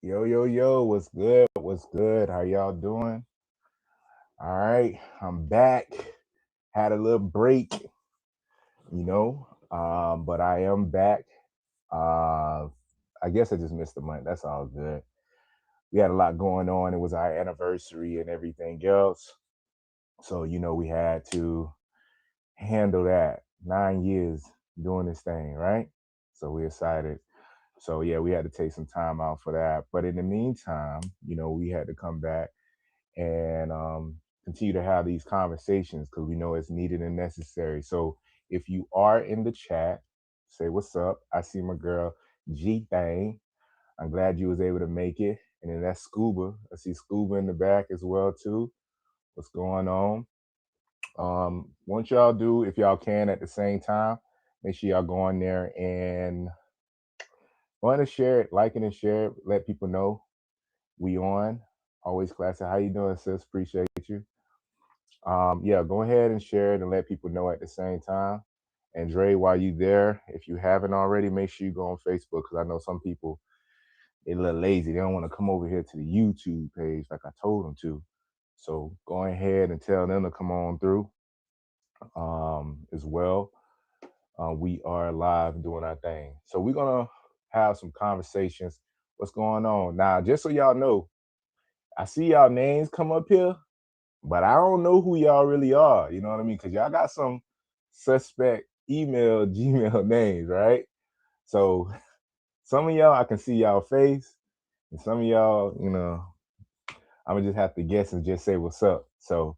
Yo, yo, yo, what's good? What's good? How y'all doing? All right, I'm back. Had a little break, but I am back. Uh, I guess I just missed a month. That's all good. We had a lot going on. It was our anniversary and everything else. So, we had to handle that. 9 years doing this thing, right? So we're excited. So, yeah, we had to take some time out for that. But in the meantime, we had to come back and continue to have these conversations because we know it's needed and necessary. So if you are in the chat, say what's up. I see my girl G Thing. I'm glad you was able to make it. And then that's Scuba. I see Scuba in the back as well too. What's going on? Once y'all do, if y'all can at the same time, make sure y'all go on there and go on and share it, like it and share it. Let people know we on. Always classic. How you doing, sis? Appreciate you. Yeah, go ahead and share it and let people know at the same time. And Dre, while you there, if you haven't already, make sure you go on Facebook because I know some people they a little lazy. They don't want to come over here to the YouTube page like I told them to. So go ahead and tell them to come on through as well. We are live doing our thing. So we're gonna have some conversations. What's going on now? Just so y'all know, I see y'all names come up here, but I don't know who y'all really are. You know what I mean? Because y'all got some suspect email, Gmail names, right? So some of y'all, I can see y'all face, and some of y'all, I'm gonna just have to guess and just say what's up. So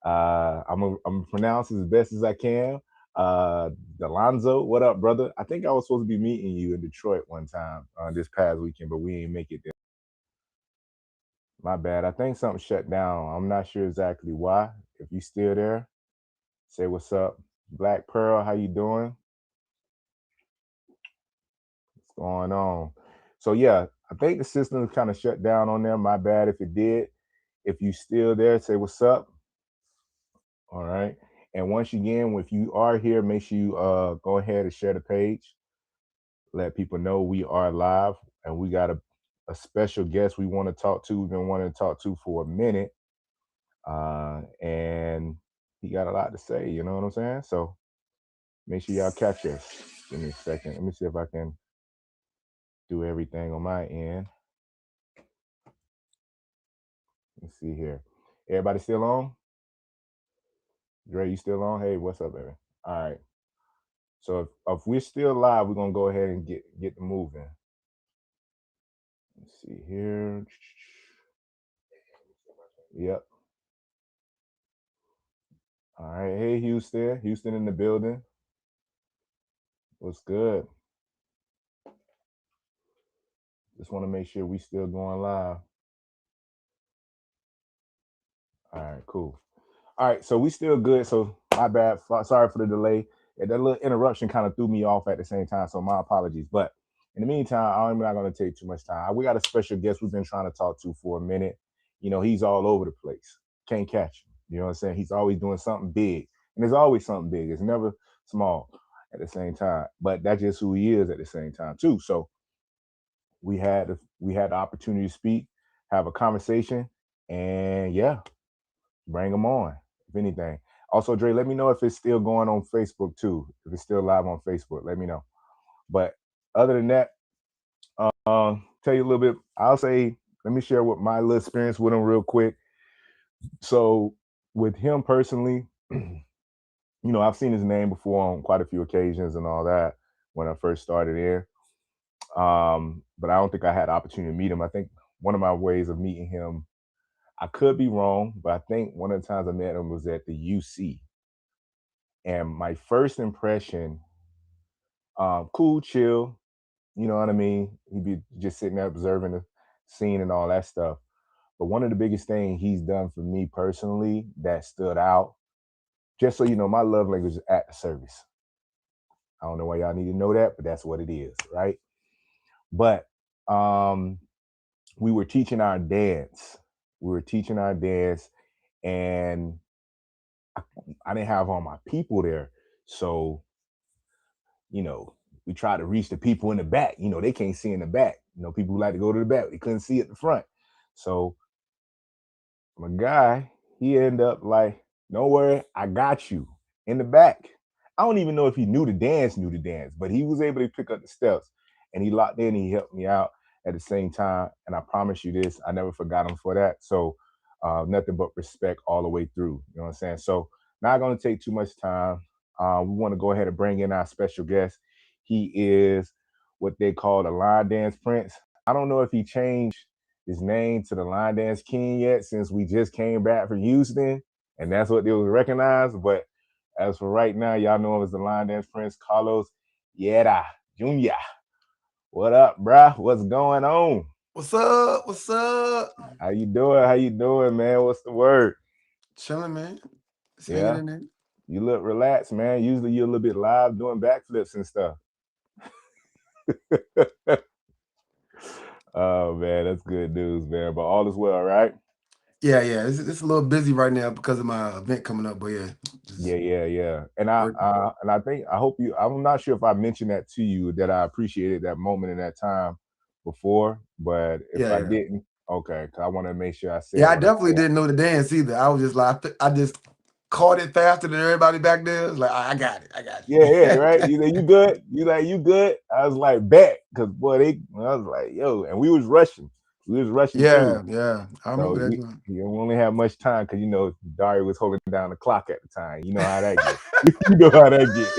I'm gonna pronounce it as best as I can. Delonzo, what up, brother? I think I was supposed to be meeting you in Detroit one time this past weekend, but we ain't make it there. My bad. I think something shut down. I'm not sure exactly why. If you still there, say what's up. Black Pearl, how you doing? What's going on? So yeah, I think the system kind of shut down on them. My bad if it did. If you still there, say what's up. All right. And once again, if you are here, make sure you go ahead and share the page. Let people know we are live and we got a special guest we want to talk to. We've been wanting to talk to for a minute. And he got a lot to say, you know what I'm saying? So make sure y'all catch us. Give me a second. Let me see if I can do everything on my end. Let's see here. Everybody still on? Dre, you still on? Hey, what's up, baby? All right. So if we're still live, we're gonna go ahead and get the moving. Let's see here. Yep. All right. Hey, Houston. Houston in the building. What's good? Just want to make sure we still going live. All right, cool. All right, so we still good. So my bad. Sorry for the delay. And that little interruption kind of threw me off at the same time. So my apologies. But in the meantime, I'm not going to take too much time. We got a special guest we've been trying to talk to for a minute. He's all over the place. Can't catch him. You know what I'm saying? He's always doing something big. And there's always something big. It's never small at the same time. But that's just who he is at the same time, too. So we had the opportunity to speak, have a conversation, and yeah, bring them on, if anything. Also, Dre, let me know if it's still going on Facebook too. If it's still live on Facebook, let me know. But other than that, tell you a little bit. I'll say, let me share what my little experience with him real quick. So, with him personally, I've seen his name before on quite a few occasions and all that when I first started in. But I don't think I had the opportunity to meet him. I think one of my ways of meeting him, I could be wrong, but I think one of the times I met him was at the UC. And my first impression, cool, chill, you know what I mean? He'd be just sitting there observing the scene and all that stuff. But one of the biggest things he's done for me personally that stood out, just so you know, my love language is at the service. I don't know why y'all need to know that, but that's what it is, right? But um, we were teaching our dance. We were teaching our dance, and I didn't have all my people there. So, you know, we try to reach the people in the back. They can't see in the back. People who like to go to the back, they couldn't see at the front. So my guy, he ended up like, don't worry, I got you in the back. I don't even know if he knew the dance, but he was able to pick up the steps and he locked in and he helped me out at the same time. And I promise you this, I never forgot him for that. So nothing but respect all the way through. You know what I'm saying? So not going to take too much time. We want to go ahead and bring in our special guest. He is what they call the line dance prince. I don't know if he changed his name to the Line Dance King yet, since we just came back from Houston, and that's what they was recognized. But as for right now, y'all know him as the Line Dance Prince, Carlos Vieira Jr. What up, bruh? What's going on? What's up? What's up? How you doing? How you doing, man? What's the word? Chilling, man. Just hanging Yeah, in there. you look relaxed, man. Usually you're a little bit live doing backflips and stuff. Oh man, that's good news, man. But all is well, right? Yeah. It's a little busy right now because of my event coming up, but yeah, Yeah, just yeah, yeah. And I working. and I think I hope you. I'm not sure if I mentioned that to you, that I appreciated that moment in that time before, but if I Yeah. didn't, okay, because I want to make sure I Yeah, said I what I definitely said. didn't know the dance either. I was just like, I just caught it faster than everybody back there. It was like, I got it. I got Yeah, yeah, right. it. You good? You like you good? I was like bet, because boy, I was like yo, and we was rushing. We was rushing through. Yeah. I So remember that one. we only had much time because Daria was holding down the clock at the time. You know how that get. You know how that get.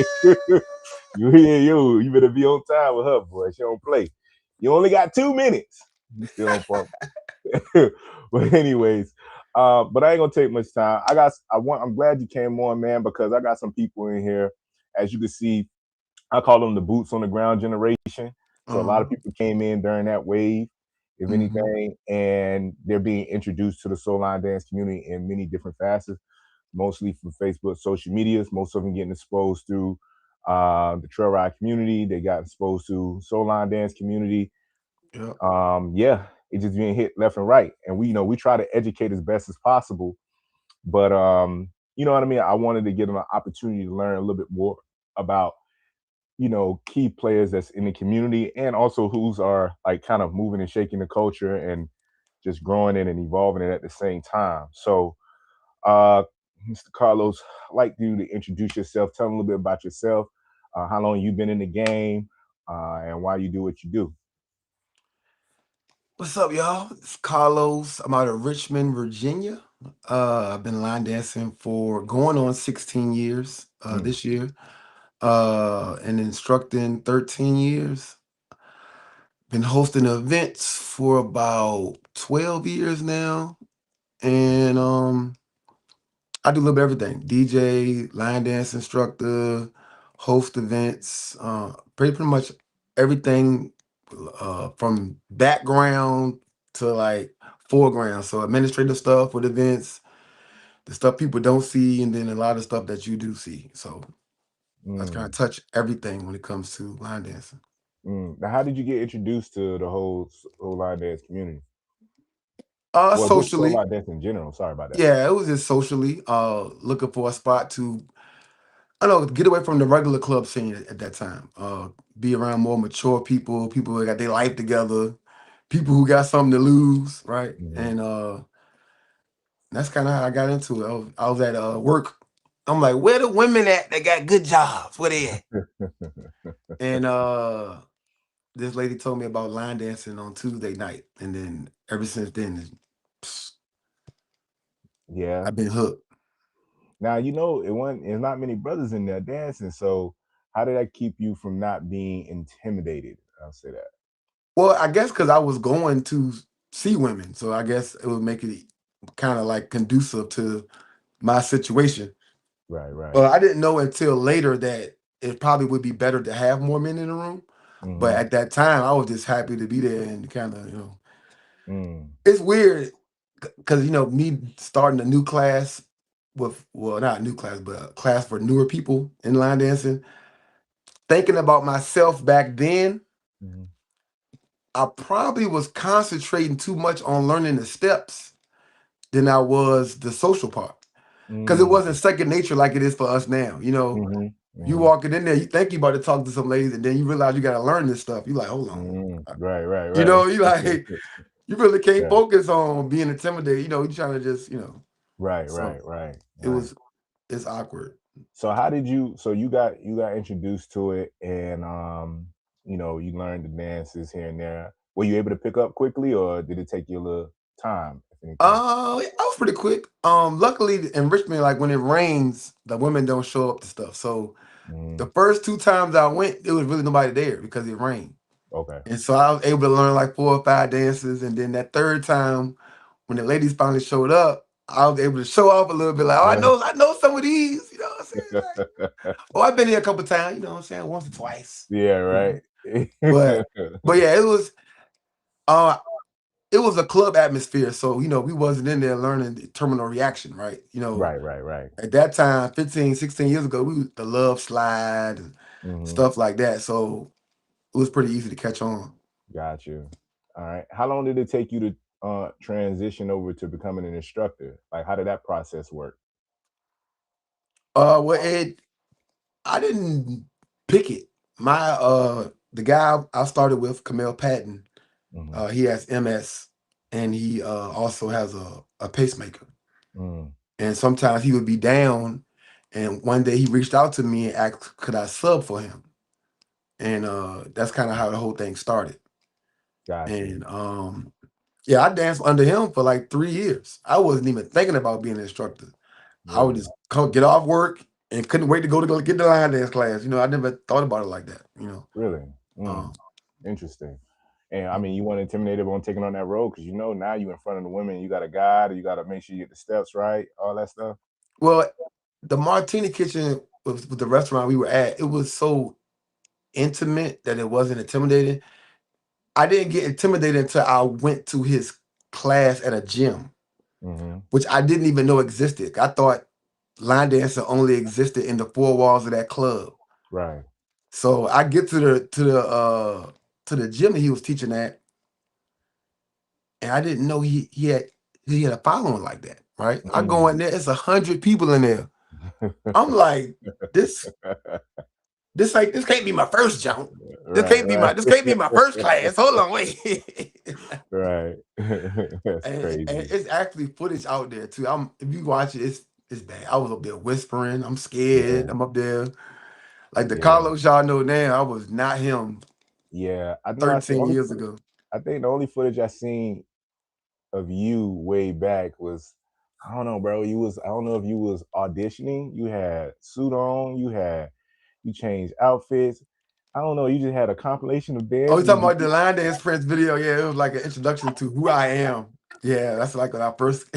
You better be on time with her, boy. She don't play. You only got 2 minutes. You still on phone. But anyways, but I ain't gonna take much time. I'm glad you came on, man, because I got some people in here. As you can see, I call them the boots on the ground generation. So a lot of Uh-huh. people came in during that wave, if hmm anything, and they're being introduced to the soul line dance community in many different facets, mostly from Facebook, social medias. Most of them getting exposed through the trail ride community. They got exposed to soul line dance community. Yep. Yeah, it just being hit left and right, and we try to educate as best as possible. But you know what I mean. I wanted to give them an opportunity to learn a little bit more about key players that's in the community, and also who's are like kind of moving and shaking the culture and just growing it and evolving it at the same time. So, uh, Mr. Carlos, I'd like you to introduce yourself. Tell them a little bit about yourself, how long you've been in the game, and why you do what you do. What's up, y'all? It's Carlos. I'm out of Richmond, Virginia. I've been line dancing for going on 16 years Mm, this year. And instructing 13 years. Been hosting events for about 12 years now. And I do a little bit of everything. DJ, line dance instructor, host events, pretty much everything from background to like foreground. So administrative stuff with events, the stuff people don't see, and then a lot of stuff that you do see. So I was trying mm, to touch everything when it comes to line dancing. Now, how did you get introduced to the whole line dance community? Well, just soul Socially, line dance in general. Sorry about that. yeah, it was just socially looking for a spot to, I don't know, get away from the regular club scene at that time. Be around more mature people, people who got their life together, people who got something to lose, right? Hmm. And that's kind of how I got into it. I was at work. I'm like, where the women at that got good jobs? Where they at? And this lady told me about line dancing on Tuesday night, and then ever since then, psst, Yeah. I've been hooked. Now it's not many brothers in there dancing. So how did that keep you from not being intimidated? I'll say that. Well, I guess because I was going to see women, so I guess it would make it kind of like conducive to my situation. Right, right. Well, I didn't know until later that it probably would be better to have more men in the room. But Mm-hmm. at that time, I was just happy to be there and kind of, Mm, it's weird because me starting a new class with, well, not a new class, but a class for newer people in line dancing. Thinking about myself back then, mm, I probably was concentrating too much on learning the steps than I was the social part. Because it mm, wasn't second nature like it is for us now. mm-hmm, You Hmm. walking in there, you think you about to talk to some ladies, and then you realize you got to learn this stuff. You like, hold on, Hmm. Right, right, you right. know, you like, you really can't Yeah. focus on being intimidated. You know, you trying to just, Right, so right, right, it right. was, it's awkward. So how did you? So you got introduced to it, and you learned the dances here and there. Were you able to pick up quickly, or did it take you a little time, if anything? I was pretty quick. Luckily in Richmond, like when it rains, the women don't show up to stuff. So the Hmm. first two times I went, there was really nobody there because it rained. Okay. And so I was able to learn like 4 or 5 dances. And then that third time, when the ladies finally showed up, I was able to show off a little bit. Like, oh, I know some of these. You know what I'm saying? Like, oh, I've been here a couple times. You know what I'm saying? Once or twice. Yeah. You know, Right. but yeah, uh it was a club atmosphere. So we wasn't in there learning the terminal reaction, right? Right. Right. Right. At that time, 15, 16 years ago, we the love slide and Hmm. stuff like that. So it was pretty easy to catch on. Got you. All right. How long did it take you to transition over to becoming an instructor? Like, how did that process work? Well, I didn't pick it. The guy I started with, Camille Patton, Hmm. he has MS, and he also has a pacemaker. Mm. And sometimes he would be down, and one day he reached out to me and asked, could I sub for him? And that's kind of how the whole thing started. Got you. And yeah, I danced under him for like 3 years. I wasn't even thinking about being an instructor. I would Really. just get off work and couldn't wait to go get the line dance class. I never thought about it like that. Really. Mm. Um, Interesting. And I mean, mhm. you weren't intimidated on taking on that role because now you in front of the women. You got a guide. You got to make sure you get the steps right. All that stuff. Well, the Martini Kitchen with the restaurant we were at, it was so intimate that it wasn't intimidating. I didn't get intimidated until I went to his class at a gym, Hmm. which I didn't even know existed. I thought line dancing only existed in the 4 walls of that club. Right. So I get to the gym that he was teaching at, and I didn't know he had a following like that. Right? I go Mm. in there, it's 100 people in there. I'm like, this this can't be my first jump. This Right. can't be my Right. this can't be my first class. Hold on, wait. Right. That's And crazy. it's actually footage out there too. If you watch it, it's bad. I was up there whispering. I'm Yeah. scared. I'm up there like the Yeah. Carlos y'all know now. I was not him Yeah. I know. I see. 13 years ago. I think the only footage I seen of you way back was, I don't know, bro. I don't know if you was auditioning. You had suit on. You changed outfits. I don't know. You just had a compilation of Oh, you dances. talking about the Line Dance Prince video? Yeah, it was like an introduction to who I am. Yeah, that's like when I first.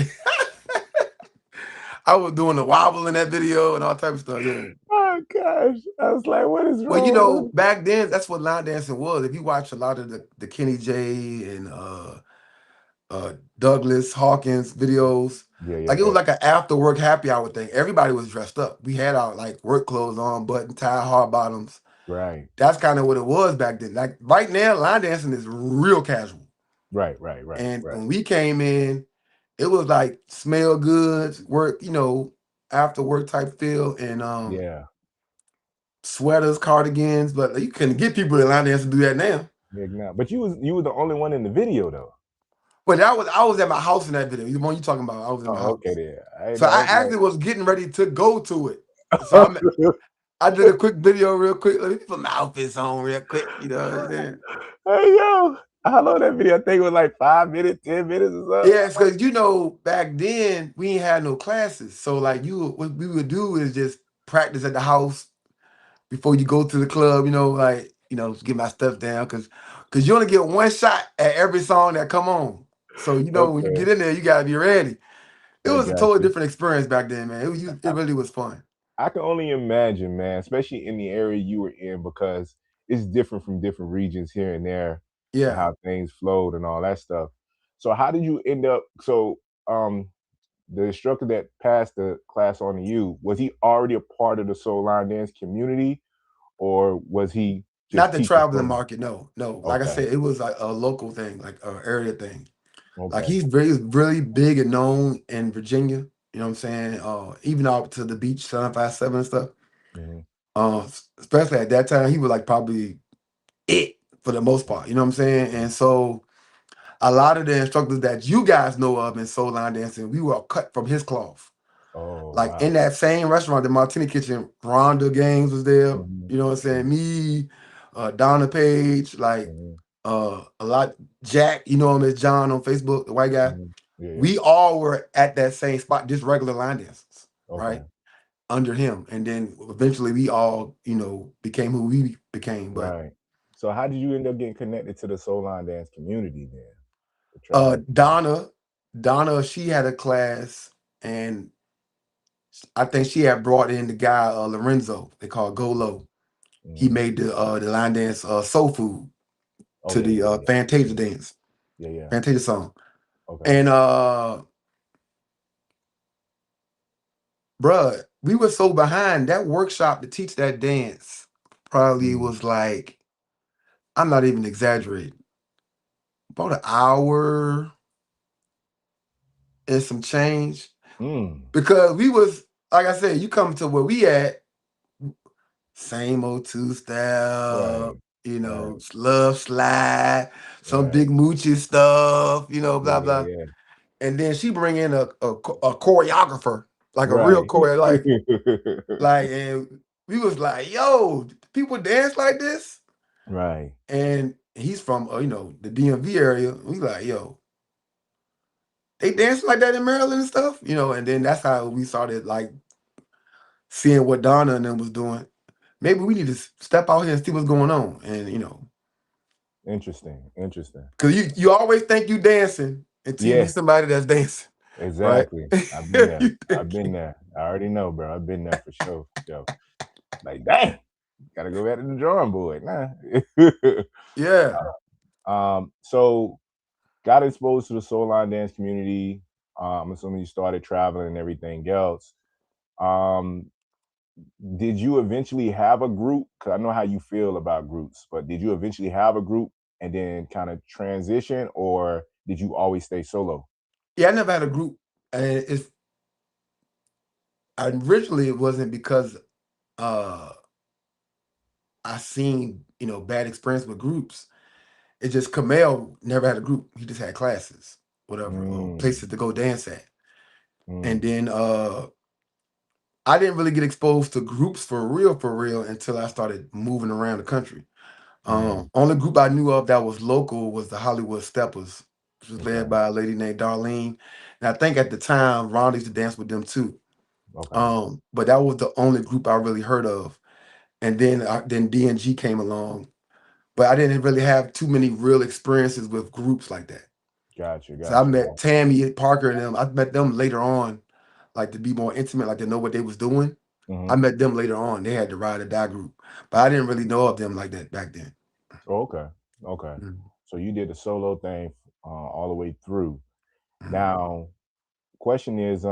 I was doing the wobble in that video and all type of stuff. Yeah. Oh gosh, I was like, what is Well, wrong with back then that's what line dancing was. If you watch a lot of the Kenny J and Douglas Hawkins videos, Yeah, yeah, like it was yeah. like an after work happy hour thing. Everybody was dressed up. We had our like work clothes on, button tie, hard bottoms. Right, That's kind of what it was back then. Like right now, line dancing is real casual. right, right, right, And right. when we came in, it was like smell goods, work, after work type feel, and Yeah, sweaters, cardigans. But you couldn't get people in line dance to do that now. yeah. Now, but you were the only one in the video though. But I was at my house in that video. The one you talking about, I was in my Oh, okay, house. there. I So know. I I was actually like, was getting ready to go to it. So I did a quick video real quick. Let me put my outfits on real quick. You know what I'm saying? hey yo, how long that video? I think it was like 5 minutes, 10 minutes or something. Yeah, it's because back then we ain't had no classes. So like what we would do is just practice at the house before you go to the club, get my stuff down because you only get one shot at every song that come on. So when you Okay, get in there, you gotta be ready. It I was a got totally you. different experience back then, man. It really was fun. I can only imagine, man, especially in the area you were in, because it's different from different regions here and there, and Yeah. how things flowed and all that stuff. So how did you end up? So the instructor that passed the class on to you, was he already a part of the soul line dance community, or was he Not just the teaching traveling from? market, no, no. Like I Okay, said, it was like a local thing, like a area thing. Like okay, he's very, really big and known in Virginia. You know what I'm saying? Even out to the beach, 757 and stuff. hmm Especially at that time, he was like probably it for the most part. You know what I'm saying? And so a lot of the instructors that you guys know of in soul line dancing, we were cut from his cloth. Oh Like wow. in that same restaurant, the Martini Kitchen, Rhonda Gaines was there. Hmm. You know what I'm saying? Hmm. Me, Donna Page, like Hmm. a lot. Jack, you know him as John on Facebook, the white guy. Hmm. Yeah, yeah. We all were at that same spot, just regular line dancers, right? Okay. Under him, and then eventually we all, became who we became. But Right. So how did you end up getting connected to the soul line dance community then? The travel. Donna, she had a class, and I think she had brought in the guy Lorenzo. They call Golo. He Hmm. made the line dance soul food Oh to yeah, the yeah, yeah, Fantasia yeah, dance, yeah, yeah. Fantasia song. Okay. And bruh, we were so behind that workshop to teach that dance. Probably Mm. was like, I'm not even exaggerating, about an hour and some change. Mm. Because we was, like I said, you come to where we at, same old two step, Right. Right. love slide, some Right. big moochie stuff, Yeah, blah yeah, blah. yeah. And then she bring in a choreographer, like a real Right. choreo, and we was like, yo, people dance like this? Right. And he's from the DMV area. We like, yo, they dance like that in Maryland and stuff, and then that's how we started like seeing what Donna and them was doing. Maybe we need to step out here and see what's going on. And Interesting. Interesting. because you always think you dancing until you meet Yeah, somebody that's dancing, right? exactly. I've been there. You I've think, been there. I already know, bro. I've been there for sure. For sure. Like, dang, gotta go back to the drawing board. Nah. yeah. So got exposed to the soul line dance community. I'm assuming you started traveling and everything else. Um, did you eventually have a group? Because I know how you feel about groups, but did you eventually have a group and then kind of transition, or did you always stay solo? Yeah, I never had a group. And it's originally it wasn't because uh I seen, bad experience with groups. It's just Kamel never had a group. He just had classes, whatever, or Mm, places to go dance at. And mm, then I didn't really get exposed to groups for real until I started moving around the country. mm. Only group I knew of that was local was the Hollywood Steppers, which was led Okay, by a lady named Darlene. And I think at the time Ron used to dance with them too. okay. But that was the only group I really heard of. And then DNG came along, but I didn't really have too many real experiences with groups like that. Gotcha, So I gotcha, met gotcha. Tammy Parker and them. I met them later on, like to be more intimate, like to know what they was doing. I Hmm. met them later on. They had the Ride or Die group, but I didn't really know of them like that back then. Oh, okay, okay. Mhm, So you did the solo thing all the way through. mhm. Now, question is,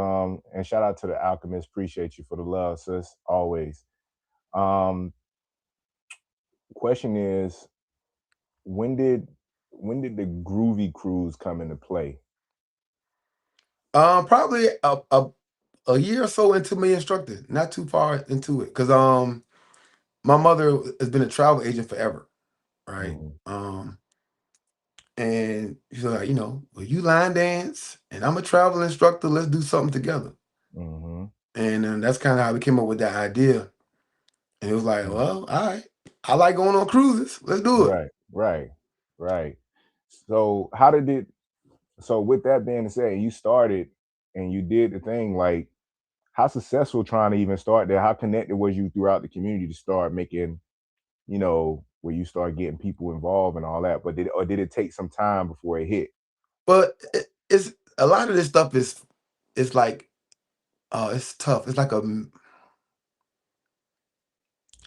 and shout out to the Alchemist. Appreciate you for the love, sis. Always. Um, question is, when did when did the Groovy Cruise come into play? Probably a year or so into me instructing, not too far into it, because my mother has been a travel agent forever, right? Hmm. And she's like, well, you line dance, and I'm a travel instructor. Let's do something together. Hmm. And that's kind of how we came up with that idea. And it was like, well, all right, I like going on cruises. Let's do it. Right, right, right. So how did it? So with that being said, you started and you did the thing. Like, how successful trying to even start there? How connected was you throughout the community to start making, where you start getting people involved and all that? But did it take some time before it hit? But it's a lot of this stuff is like, it's tough. It's like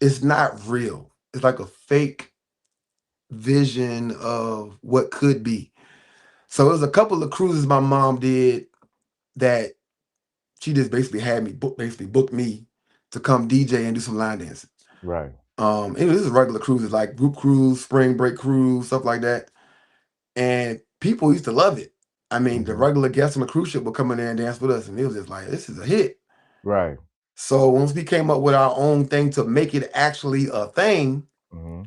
it's not real. It's like a fake vision of what could be. So there's a couple of cruises my mom did that she just basically had me basically booked me to come DJ and do some line dancing. Right. And this is regular cruises like group cruise, spring break cruise, stuff like that. And people used to love it. I mean, the Hmm. regular guests on the cruise ship would come in there and dance with us, and it was just like, this is a hit. Right. So once we came up with our own thing to make it actually a thing, Mm-hmm.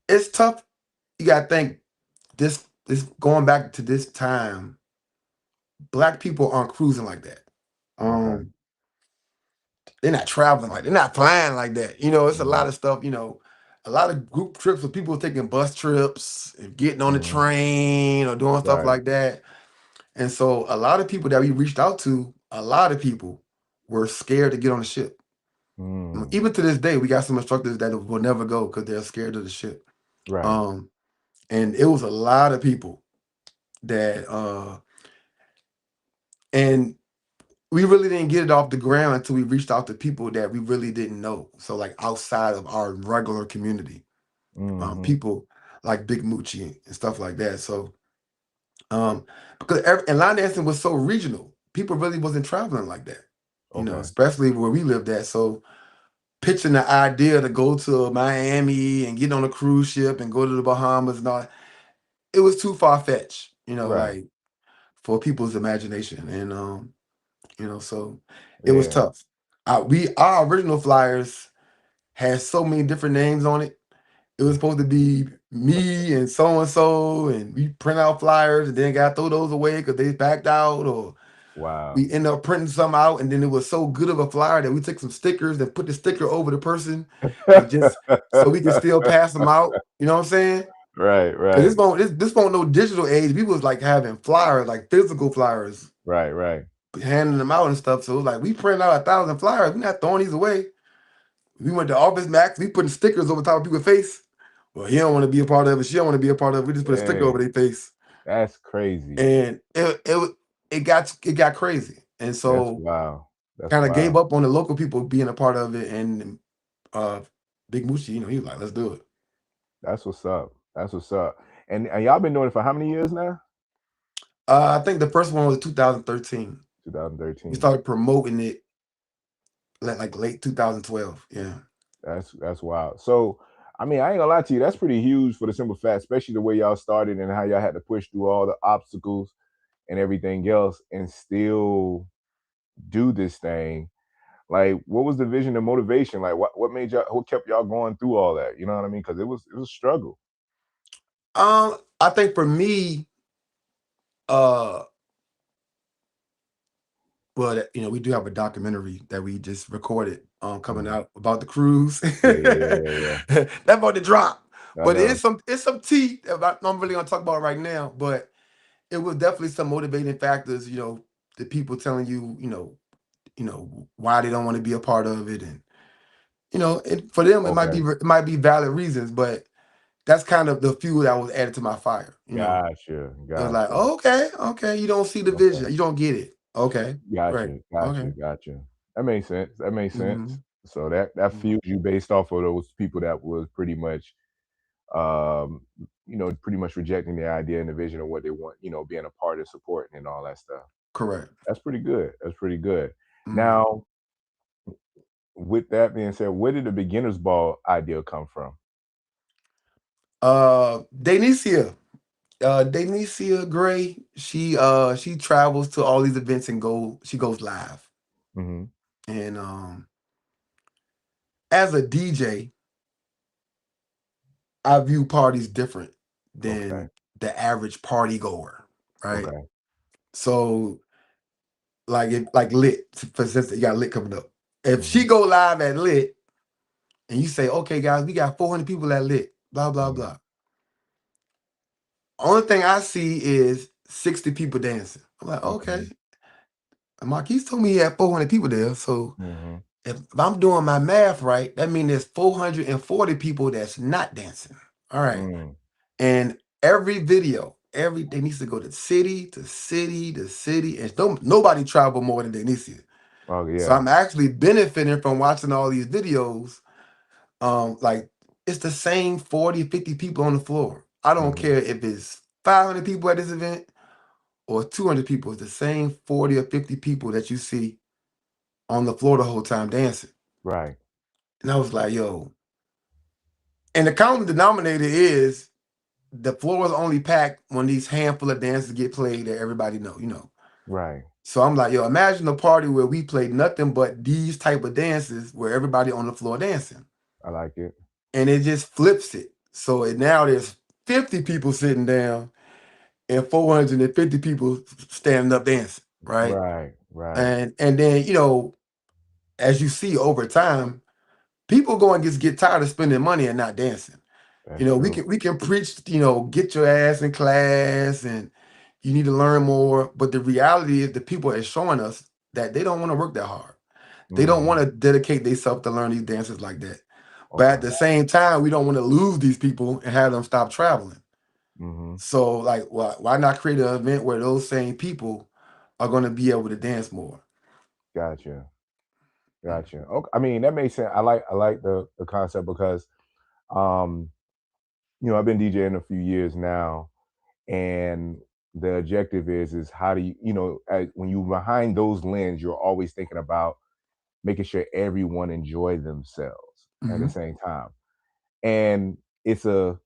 it's tough. You gotta think this going back to this time, black people aren't cruising like that. Okay. Um, they're not traveling like they're not flying like that. It's a Mm-hmm. lot of stuff, a lot of group trips with people taking bus trips and getting on the Mm-hmm. train or doing stuff Right. like that. And so a lot of people that we reached out to, a lot of people were scared to get on the ship. Mm. Even to this day, we got some instructors that will never go because they're scared of the ship. Right. Um, and it was a lot of people that and we really didn't get it off the ground until we reached out to people that we really didn't know. So like outside of our regular community, Mm-hmm. people like Big Moochie and stuff like that. So because and line dancing was so regional, people really wasn't traveling like that. Okay. Especially where we lived at. So pitching the idea to go to Miami and get on a cruise ship and go to the Bahamas and all, it was too far fetched. Right. Like for people's imagination, and so it was Yeah. tough. Our original flyers had so many different names on it. It was supposed to be me and so, and we print out flyers and then got to throw those away because they backed out, or Wow. we end up printing some out, and then it was so good of a flyer that we took some stickers and put the sticker over the person, and just so we can still pass them out. You know what I'm saying? Right. Because Right. this won't no digital age. We was like having flyers, like physical flyers, Right. Right. handing them out and stuff. So it was like we printed out 1,000 flyers. We're not throwing these away. We went to Office Max. We putting stickers over top of people's face. Well, he don't want to be a part of it. She don't want to be a part of it. We just put a sticker over Dang. their face, That's crazy. and it got crazy. And That's so wow. That's kind of gave wow. up on the local people being a part of it. And Big Moochie, he was like, let's do it. That's what's up. That's what's up. And y'all been doing it for how many years now? I think the first one was 2013. We 2013. started promoting it like late 2012. Yeah, That's wild. So, I mean, I ain't gonna lie to you. That's pretty huge for the simple fact, especially the way y'all started and how y'all had to push through all the obstacles and everything else, and still do this thing. Like, what was the vision and motivation? Like, what made y'all? What kept y'all going through all that? You know what I mean? Because it was a struggle. I think for me, uh, well, we do have a documentary that we just recorded coming Mhm. out about the cruise. Yeah, yeah, yeah, yeah, yeah. That about to drop. I But know. it's some tea that I'm really gonna talk about right now. But it was definitely some motivating factors, the people telling you, why they don't want to be a part of it. And for them Okay, it might be valid reasons, but that's kind of the fuel that was added to my fire. gotcha, It was like, gotcha. oh, okay, you don't see the Okay, vision, you don't get it. Okay, right, gotcha, gotcha, okay. gotcha. That makes sense. That makes sense. Mhm, So that mhm. fuels you based off of those people that was pretty much, um, pretty much rejecting the idea and the vision of what they want. Being a part of supporting and all that stuff. Correct. That's pretty good. That's pretty good. Mhm. Now, with that being said, where did the beginners ball idea come from? Danicia, Danicia Gray, she travels to all these events and she goes live. Hmm. And as a DJ, I view parties different Okay. than the average party goer, right? Okay. So like lit, for instance, you got lit coming up. If Hmm. she go live at lit and you say, okay, guys, we got 400 people at lit, blah, blah, Hmm. blah. Only thing I see is 60 people dancing. I'm like, okay. Okay. And Marquise told me he had 400 people there. So Hmm. if I'm doing my math right, that means there's 440 people that's not dancing. All right. Mm. And every video, they needs to go to city to city to city. And nobody travel more than Denicia. Oh So yeah. I'm actually benefiting from watching all these videos. Like it's the same 40, 50 people on the floor. I don't Hmm. care if it's 500 people at this event or 200 people. It's the same 40 or 50 people that you see on the floor the whole time dancing. Right. And I was like, yo. And the common denominator is the floor is only packed when these handful of dances get played that everybody know. Right. So I'm like, yo, imagine a party where we played nothing but these type of dances where everybody on the floor dancing. I like it. And it just flips it. So now there's 50 people sitting down and 450 people standing up dancing, right? Right, right. And then, as you see over time, people going to just get tired of spending money and not dancing. That's true. We can preach, get your ass in class and you need to learn more. But the reality is the people are showing us that they don't want to work that hard. They don't want Hmm. to dedicate themselves to learn these dances like that. But at Okay. the same time, we don't want to lose these people and have them stop traveling. Hmm. So, like, why not create an event where those same people are going to be able to dance more? Gotcha. Gotcha. Okay. I mean, that makes sense. I like the concept because um, I've been DJing a few years now, and the objective is how do when you behind those lens, you're always thinking about making sure everyone enjoy themselves at the Hmm. same time. And it's a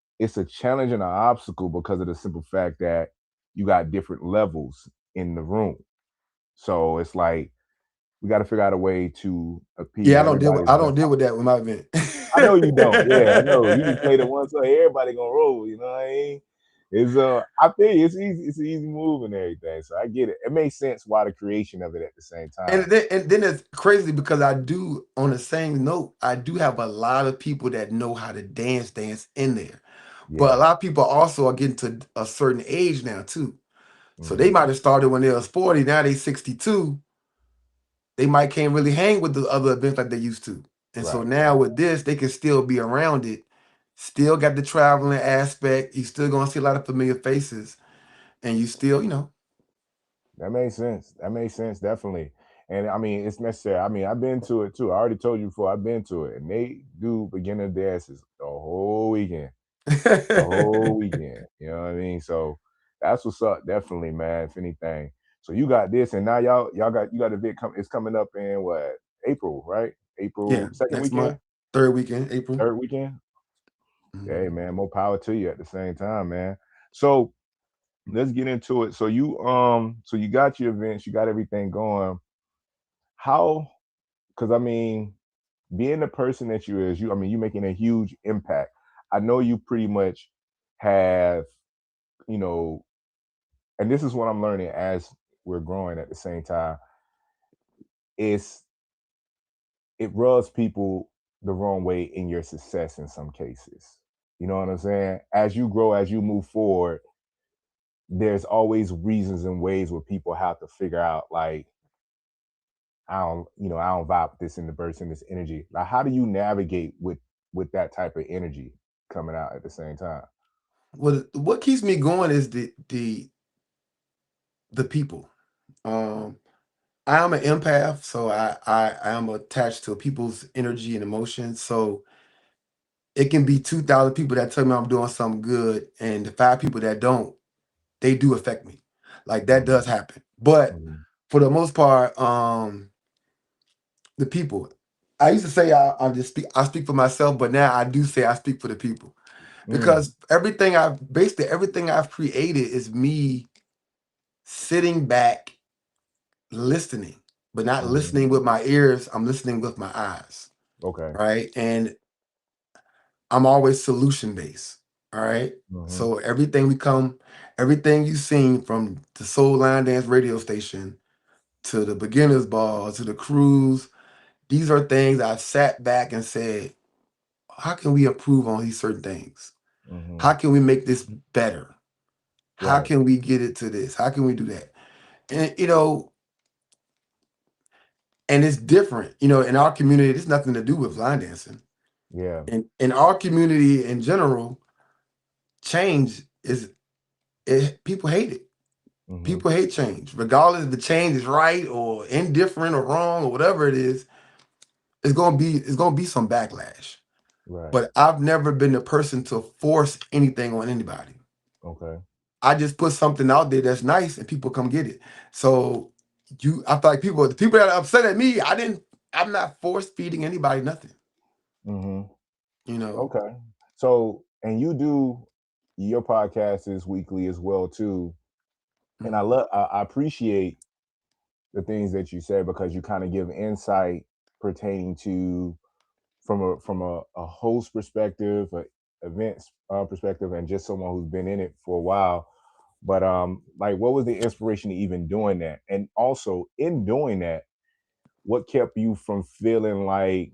challenge and an obstacle because of the simple fact that you got different levels in the room. So it's like we got to figure out a way to appease Yeah, everybody's I level. don't deal with that with my event. I know you don't. Yeah, I know. You just play the one song, everybody gonna roll. You know what I mean? It's I think it's easy. It's an easy move and everything. So I get it. It makes sense why the creation of it at the same time. And then it's crazy because I do, on the same note, I do have a lot of people that know how to dance in there. But a Yeah. lot of people also are getting to a certain age now too. So they Hmm. might have started when they was 40, now they 62. They might can't really hang with the other events like they used to. And so Right. now Right. with this, they can still be around it. Still got the traveling aspect. You still gonna see a lot of familiar faces. And you still, That makes sense. That makes sense. Definitely. And I mean, it's necessary. I mean, I've been to it too. I already told you before. I've been to it, and they do beginner dances the whole weekend. The whole weekend. You know what I mean? So that's what's up, definitely, man. If anything. So you got this, and now y'all got you got a bit it's coming up in what, April, right? Yeah, April second next month, weekend, third weekend, April. third weekend. Hey Mhm. man, more power to you at the same time, man. So let's get into it. So you got your events, you got everything going. How because I mean, being the person that you is, you making a huge impact. I know you pretty much have, you know, and this is what I'm learning as we're growing at the same time, it's it rubs people the wrong way in your success in some cases. You know what I'm saying? As you grow, as you move forward, there's always reasons and ways where people have to figure out like, I don't vibe with this in the person, this energy. Like how do you navigate with that type of energy coming out at the same time? What keeps me going is the people. Um, I am an empath, so I am attached to people's energy and emotions. So it can be 2,000 people that tell me I'm doing something good, and the 5 people that don't, they do affect me. Like that Mhm, does happen. But mhm, for the most part, the people. I used to say I speak for myself, but now I do say I speak for the people mm, because everything I've created is me sitting back listening, but not mhm. listening with my ears. I'm listening with my eyes, Okay. right? And I'm always solution based. All right. Mhm, So everything you've seen from the Soul Line Dance radio station to the beginners ball to the cruise, these are things I've sat back and said, how can we improve on these certain things? How mhm. can we make this better? How Right. can we get it to this? How can we do that? And and it's different. In our community, it's nothing to do with line dancing. Yeah. In our community in general, change is people hate it. Mhm. People hate change, regardless if the change is right or indifferent or wrong or whatever it is. It's gonna be some backlash. Right. But I've never been the person to force anything on anybody. Okay. I just put something out there that's nice and people come get it. So I feel like the people that are upset at me, I'm not force feeding anybody nothing. Mhm. You know. Okay. So, and you do your podcast is weekly as well too, and I Mhm. love, I appreciate the things that you say because you kind of give insight pertaining to from a host perspective, a events perspective, and just someone who's been in it for a while. But like, what was the inspiration to even doing that? And also, in doing that, what kept you from feeling like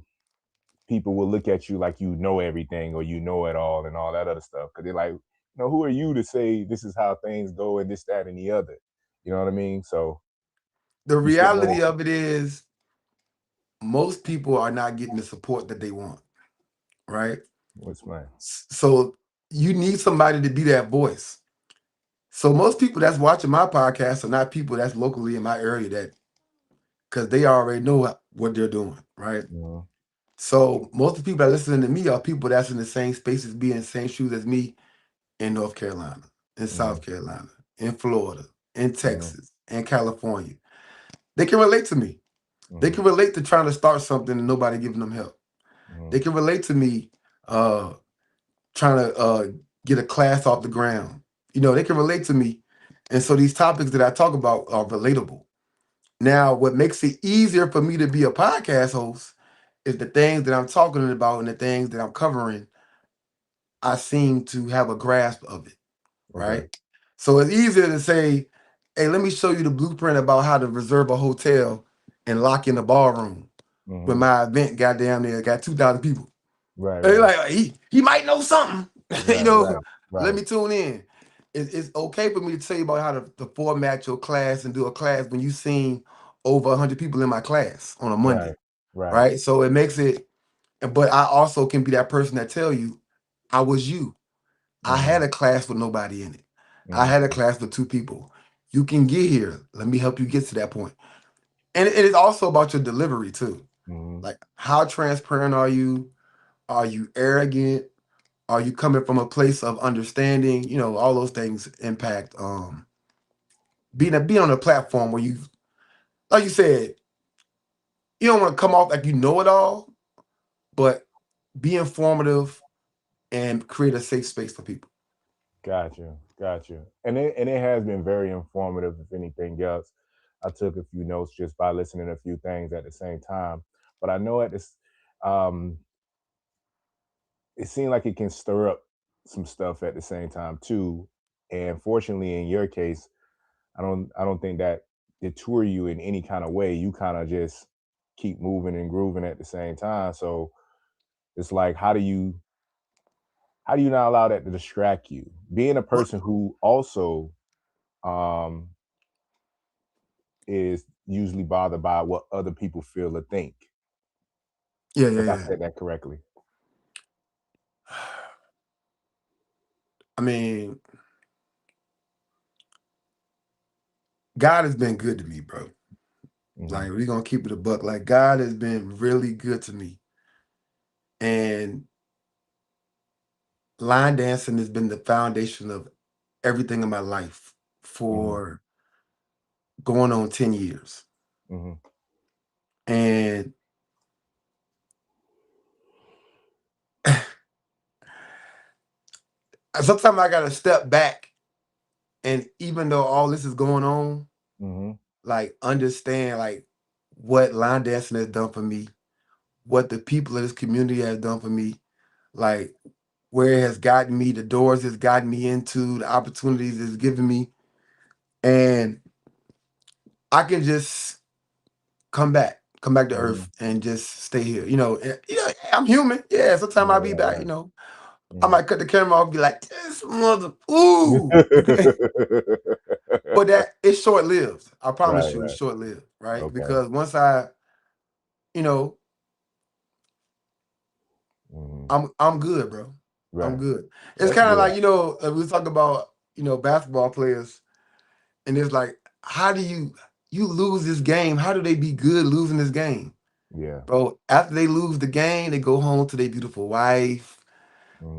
people will look at you like you know everything or you know it all and all that other stuff? Because they're like, who are you to say this is how things go and this, that, and the other? You know what I mean? So The you should know. reality of it is most people are not getting the support that they want, right? What's mine? So you need somebody to be that voice. So most people that's watching my podcast are not people that's locally in my area that because they already know what they're doing, right? Mm-hmm. So most of the people that listening to me are people that's in the same space as me, in the same shoes as me in North Carolina, in Mm-hmm. South Carolina, in Florida, in Mm-hmm. Texas, in California. They can relate to me. They Mm-hmm. can relate to trying to start something and nobody giving them help. Mm-hmm. They can relate to me uh, trying to get a class off the ground. They can relate to me. And so these topics that I talk about are relatable. Now, what makes it easier for me to be a podcast host is the things that I'm talking about and the things that I'm covering. I seem to have a grasp of it, Okay. right? So it's easier to say, hey, let me show you the blueprint about how to reserve a hotel and lock in the ballroom when Mm-hmm. my event goddamn near got 2,000 people. Right. And you're Right. like, he might know something. you Right. Right. know, let Right. me tune in. It's okay for me to tell you about how to format your class and do a class when you've seen over 100 people in my class on a Right. Monday, Right. right? So it makes it, but I also can be that person that tell you, I was you. I had Mm-hmm. a class with nobody in it. I had a Mm-hmm. class with two people. You can get here. Let me help you get to that point. And it is also about your delivery too. Mm-hmm. Like, how transparent are you? Are you arrogant? Are you coming from a place of understanding? All those things impact being on a platform where you, like you said, you don't want to come off like you know it all, but be informative and create a safe space for people. Gotcha. Gotcha. And it has been very informative. If anything else, I took a few notes just by listening to a few things at the same time. But I know at this, um, it seemed like it can stir up some stuff at the same time too. And fortunately, in your case, I don't think that deter you in any kind of way. You kind of just keep moving and grooving at the same time. So it's like, how do you not allow that to distract you? Being a But person who also um is usually bothered by what other people feel or think. yeah, yeah, If I yeah. said that correctly. I mean, God has been good to me, bro. Hmm. Like, we're gonna keep it a buck. Like, God has been really good to me. And line dancing has been the foundation of everything in my life Hmm. for going on 10 years. Hmm. And sometimes I gotta step back and even though all this is going on, Hmm. like understand like what line dancing has done for me, what the people of this community has done for me, like where it has gotten me, the doors it's gotten me into, the opportunities it's given me. And I can just come back to Hmm. earth and just stay here. I'm human. Yeah, sometimes I'll Right, be right, back, right. I Hmm. might cut the camera off and be like, this mother, ooh. But that it's short lived. I promise Right, you, it's right. short lived, right? Okay. Because once you know, Hmm. I'm good, bro. I'm Right. good. It's That's kind of good. like, we talk about, basketball players, and it's like, how do you lose this game? How do they be good losing this game? Yeah. Bro, after they lose the game, they go home to their beautiful wife.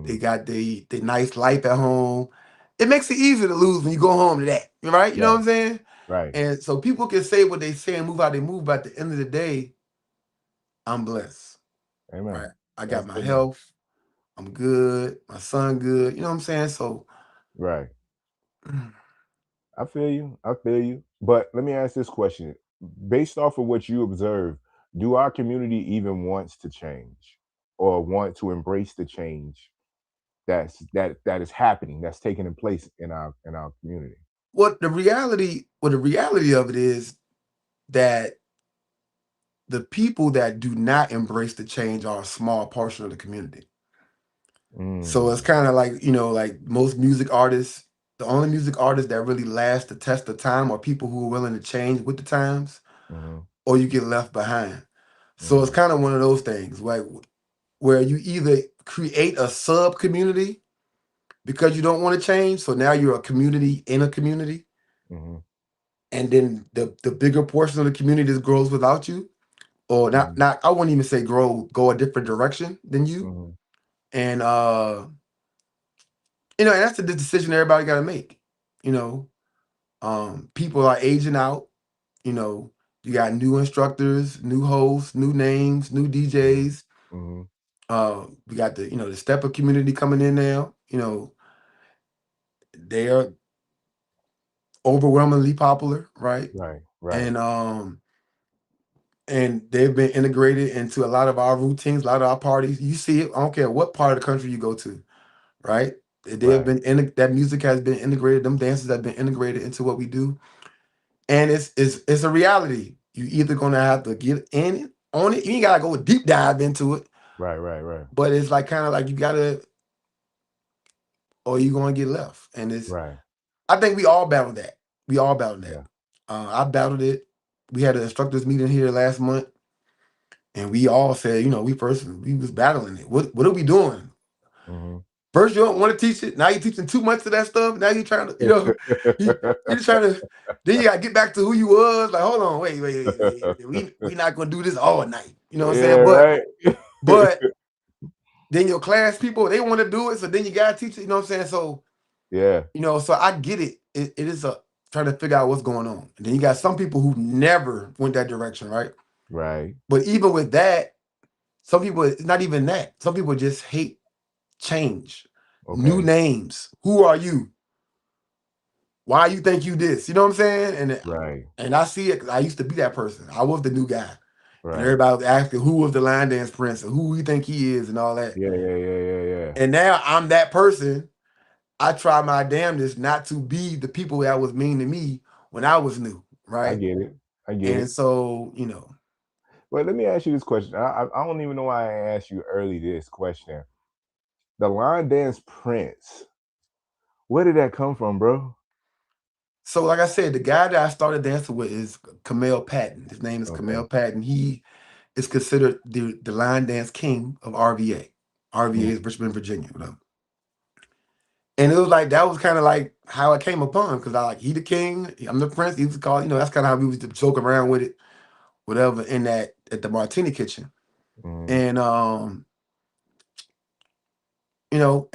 They Hmm. got the nice life at home. It makes it easier to lose when you go home to that, right? You know what Right. I'm saying? Right. And so people can say what they say and move how they move, but at the end of the day, I'm blessed, Amen. right? I got That's my amen. health. I'm good. My son good. You know what I'm saying? So, Right. I feel you. I feel you. But let me ask this question. based off of what you observe, do our community even wants to change or want to embrace the change that is happening, that's taking place in our community? The reality of it is that the people that do not embrace the change are a small portion of the community. So it's Mm, kind of like, like most music artists, the only music artists that really last the test of time are people who are willing to change with the times, mm-hmm, or you get left behind. So it's mm, kind of one of those things, like where you either create a sub community because you don't want to change. So now you're a community in a community, mm-hmm, and then the bigger portion of the community just grows without you, or not. mm-hmm, Not I wouldn't even say grow, go a different direction than you, mm-hmm. and and that's the decision everybody got to make. You know, people are aging out. You know, you got new instructors, new hosts, new names, new Mhm, DJs. mhm. We got the stepper community coming in now. They are overwhelmingly popular, right? Right, right, And and they've been integrated into a lot of our routines, a lot of our parties. You see it. I don't care what part of the country you go to, right? They have right. been that music has been integrated. Them dances have been integrated into what we do, and it's a reality. You either gonna have to get in on it. You ain't gotta go deep dive into it, Right, right, right, but it's like kind of like you gotta, or you gonna get left. And it's right. I think we all battled that. We all battled that. Yeah. I battled it. We had an instructors meeting here last month, and we all said, we was battling it. What are we doing? Mhm. First, you don't want to teach it. Now you're teaching too much of that stuff. Now you're trying to, you're trying to. Then you got to get back to who you was. Like, hold on, wait. We not gonna do this all night. You know what I'm Yeah, saying? right. But then your class people they want to do it, so then you gotta teach it. You know what I'm saying? So Yeah, so I get it. It is a trying to figure out what's going on. And then you got some people who never went that direction, right? right. But even with that, some people it's not even that. Some people just hate change. New Okay. names. Who are you? Why you think you this? You know what I'm saying? Right, And I see it 'cause I used to be that person. I was the new guy. And right. everybody was asking who was the line dance prince and who we think he is and all that. Yeah, yeah, yeah, yeah, yeah. And now I'm that person. I try my damnedest not to be the people that was mean to me when I was new, I right? get it. I get And it. so, But let me ask you this question. I don't even know why I asked you early this question. The line dance prince. Where did that come from, bro? so like I said, the guy that I started dancing with is Kamel Patton. His name is Okay. Kamel Patton. He is considered the line dance king of RVA. RVA Mm, is Richmond, Virginia. And it was like that was kind of like how I came upon because I like he the king, I'm the prince. He was called, that's kind of how we was to joke around with it, whatever, in that at the Martini kitchen. mm, And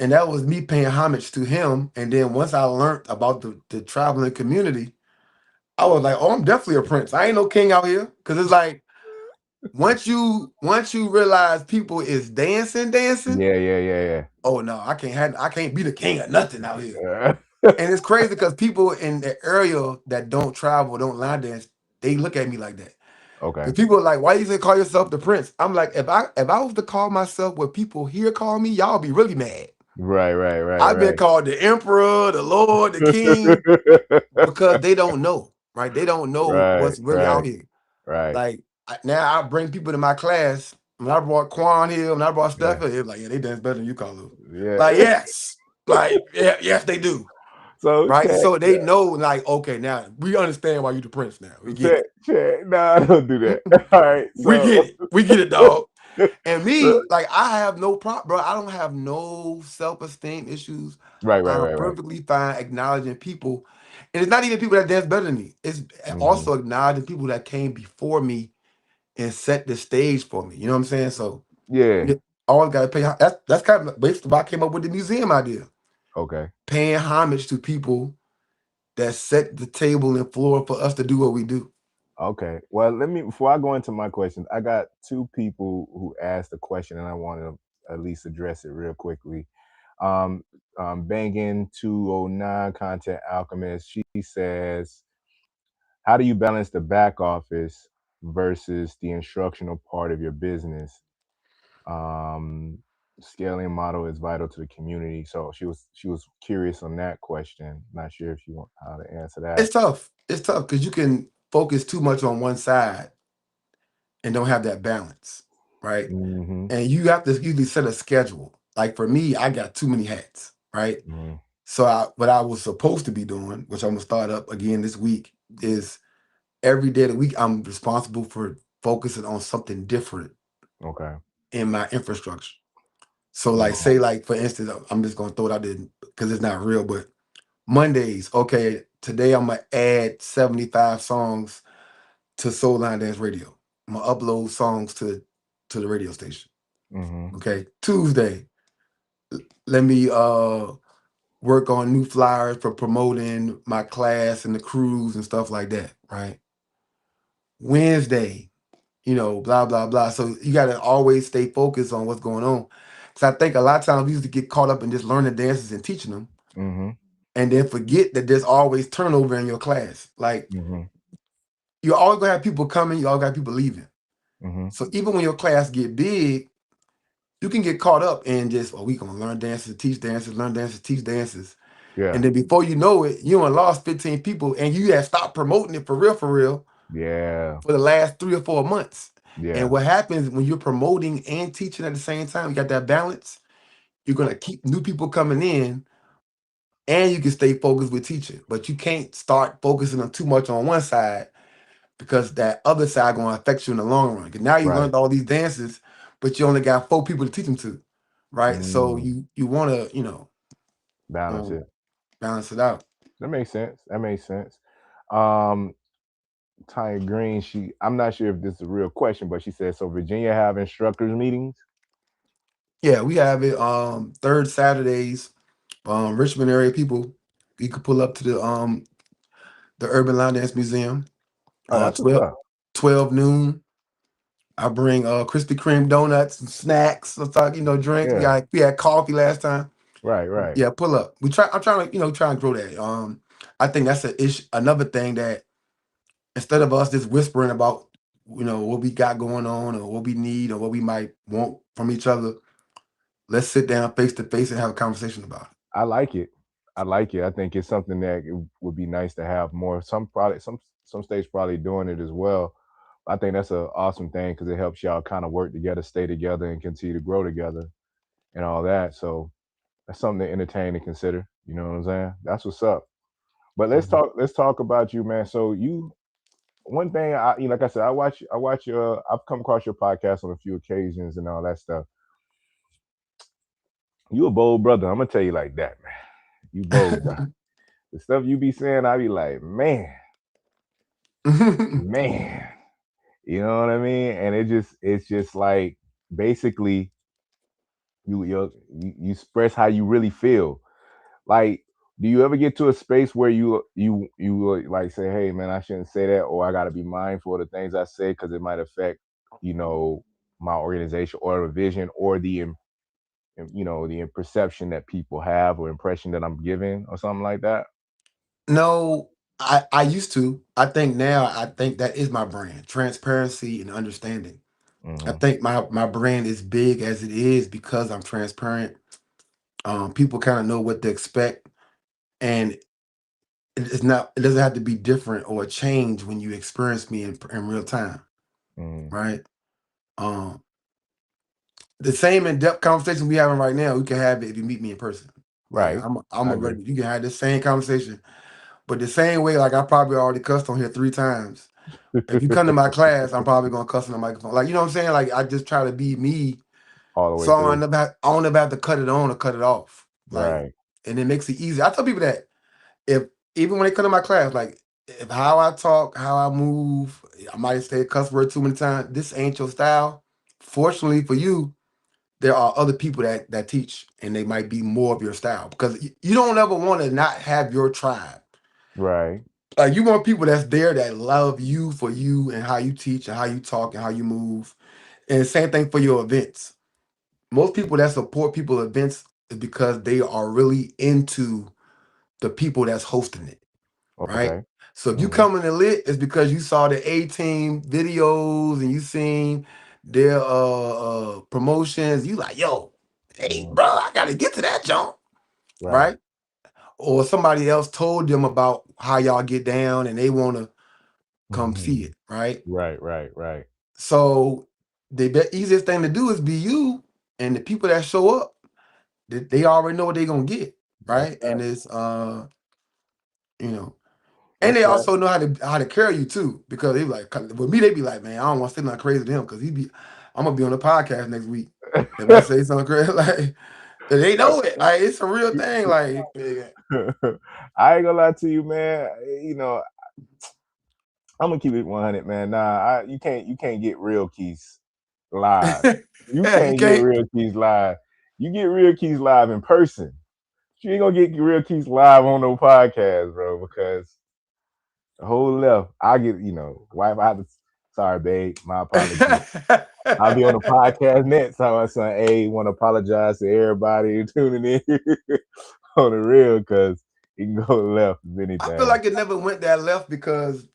and that was me paying homage to him. And then once I learned about the traveling community, I was like, oh, I'm definitely a prince. I ain't no king out here. Cause it's like once you realize people is dancing, yeah, yeah, yeah, oh no, I can't be the king of nothing out here. yeah. And it's crazy because people in the area that don't travel, don't line dance, they look at me like that. Okay. Because people are like, why you say call yourself the prince? I'm like, if I was to call myself what people here call me, y'all be really mad. Right, right, right, I've been right. called the emperor, the lord, the king, because they don't know, right? They don't know Right, what's really right, out here. right. Like now I bring people to my class. When I brought Quan here, when I brought Yeah, Stefan, it's like, yeah, they dance better than you, Carlos. Like, yeah. yes. Like, yeah, yes, they do. So Right? check, So they know, like, okay, now we understand why you the prince now. We get check, it. check. No, don't do that. All right. We So, get it. We get it, dog. And so me, like, I have no problem, bro. I don't have no self-esteem issues. right, right, I'm right, right. perfectly fine acknowledging people. And it's not even people that dance better than me. It's Hmm. also acknowledging people that came before me and set the stage for me. You know what I'm saying? So Yeah. you always gotta pay. That's kind of basically why I came up with the museum idea. Okay. Paying homage to people that set the table and floor for us to do what we do. Okay. Well, let me before I go into my questions, I got two people who asked a question, and I want to at least address it real quickly. Um, Bangin 209 Content Alchemist. She says, how do you balance the back office versus the instructional part of your business? um, Scaling model is vital to the community. So she was curious on that question. Not sure if you want how to answer that. It's tough. It's tough because you can focus too much on one side and don't have that balance, right? Mm-hmm. And you have to usually set a schedule. Like for me, I got too many hats, right? Mm-hmm. So what I was supposed to be doing, which I'm gonna start up again this week, is every day of the week I'm responsible for focusing on something different Okay. in my infrastructure. So like Okay. say like for instance, I'm just gonna throw it out there because it's not real, but Mondays, okay, today I'm gonna add 75 songs to Soul Line Dance Radio. I'm gonna upload songs to the radio station. Mm-hmm. Okay. Tuesday, let me work on new flyers for promoting my class and the cruise and stuff like that, right? Wednesday, blah blah blah. So you got to always stay focused on what's going on. Because I think a lot of times we used to get caught up in just learning dances and teaching them, Mm-hmm. and then forget that there's always turnover in your class. Like Mm-hmm. you always gonna have people coming, you always got people leaving. Mm-hmm. So even when your class get big, you can get caught up in just, oh, we gonna learn dances, teach dances, learn dances, teach dances. Yeah. And then before you know it, you done lost 15 people and you have stopped promoting it for real, Yeah. for the last 3 or 4 months. And Yeah. what happens when you're promoting and teaching at the same time, you got that balance, you're gonna keep new people coming in and you can stay focused with teaching. But you can't start focusing on too much on one side because that other side gonna affect you in the long run. Because now you Right. learned all these dances, but you only got 4 people to teach them to. Right. So Mm. you wanna, Balance um, it. balance it out. That makes sense. That makes sense. Um, Tanya Green, I'm not sure if this is a real question, but she said, so Virginia have instructors meetings? Yeah, we have it third Saturdays. Richmond area people, you could pull up to the Urban Line Dance Museum. Oh, that's what's 12, up. 12 noon. I bring Krispy Kreme donuts and snacks. Let's talk, drinks. Yeah. We had coffee last time. Right, right. Yeah, pull up. I'm trying to, try and grow that. I think that's another thing that instead of us just whispering about, what we got going on or what we need or what we might want from each other, let's sit down face to face and have a conversation about it. I like it. I like it. I think it's something that it would be nice to have more. Some states probably doing it as well. I think that's an awesome thing because it helps y'all kind of work together, stay together, and continue to grow together and all that. So that's something to entertain and consider. You know what I'm saying? That's what's up. But let's Mhm. talk. Let's talk about you, man. So you, one thing, like I said, I watch your. I've come across your podcast on a few occasions and all that stuff. You a bold brother. I'm gonna tell you like that, man. You bold, bro. The stuff you be saying, I be like, man, you know what I mean? And it's just like basically you express how you really feel. Like, do you ever get to a space where you will, like, say, hey man, I shouldn't say that, or I got to be mindful of the things I say because it might affect, you know, my organization or the vision or the perception that people have or impression that I'm giving or something like that? No, I used to. I think that is my brand, transparency and understanding. I Hmm. think my brand is big as it is because I'm transparent. People kind of know what to expect, and it doesn't have to be different or change when you experience me in real time, Hmm. right? Um, the same in-depth conversation we having right now, we can have it if you meet me in person. Like Right. I'm I a agree. ready. You can have this same conversation, but the same way, like I probably already cussed on here 3 times. If you come to my class, I'm probably gonna cuss on the microphone. Like, you know what I'm saying? Like I just try to be me. All the way So through. I don't ever have to cut it on or cut it off. Like, Right. and it makes it easy. I tell people that if even when they come to my class, like if how I talk, how I move, I might say a cuss word too many times. This ain't your style. Fortunately for you, there are other people that teach and they might be more of your style because you don't ever want to not have your tribe. Right. Like you want people that's there that love you for you and how you teach and how you talk and how you move. And same thing for your events. Most people that support people events is because they are really into the people that's hosting it. right? Okay. So if you Mhm. coming in lit, it's because you saw the A-Team videos and you seen their promotions. You like, yo, hey, Mhm. bro, I gotta get to that jump, Right. right? Or somebody else told them about how y'all get down and they wanna come see Mhm. it, right? Right, right, right. So the easiest thing to do is be you, and the people that show up, they already know what they're gonna get, That's right? And that. it's you know, and That's they that. also know how to carry you too, because they like, 'cause with me, they be like, man, I don't want to say nothing crazy to him because I'm gonna be on the podcast next week. If I say something crazy, like they know it, like it's a real thing, like I ain't gonna lie to you, man. I'm gonna keep it 100, man. You can't get real keys live. You yeah, you can't get can't. real keys live. You get real keys live in person. You ain't gonna get real keys live on no podcast, bro, because the whole left. I get, wife. Sorry, babe. My apology. I'll be on the podcast next time. My son, hey, want to apologize to everybody tuning in on the real, because it can go left if I feel anything. like it never went that left because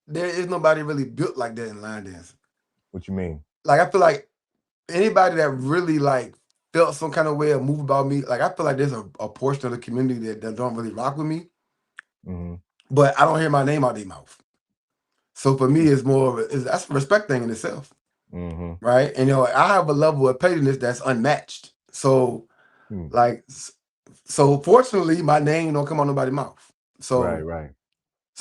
there is nobody really built like that in line dancing. What you mean? Like I feel like anybody that really like felt some kind of way or move about me, like I feel like there's a portion of the community that don't really rock with me, Mm-hmm. but I don't hear my name out their mouth. So for me, it's more of that's a respect thing in itself, Mm-hmm. right? And I have a level of pettiness that's unmatched. So Hmm. like, so fortunately, my name don't come out nobody's mouth. Right, So right,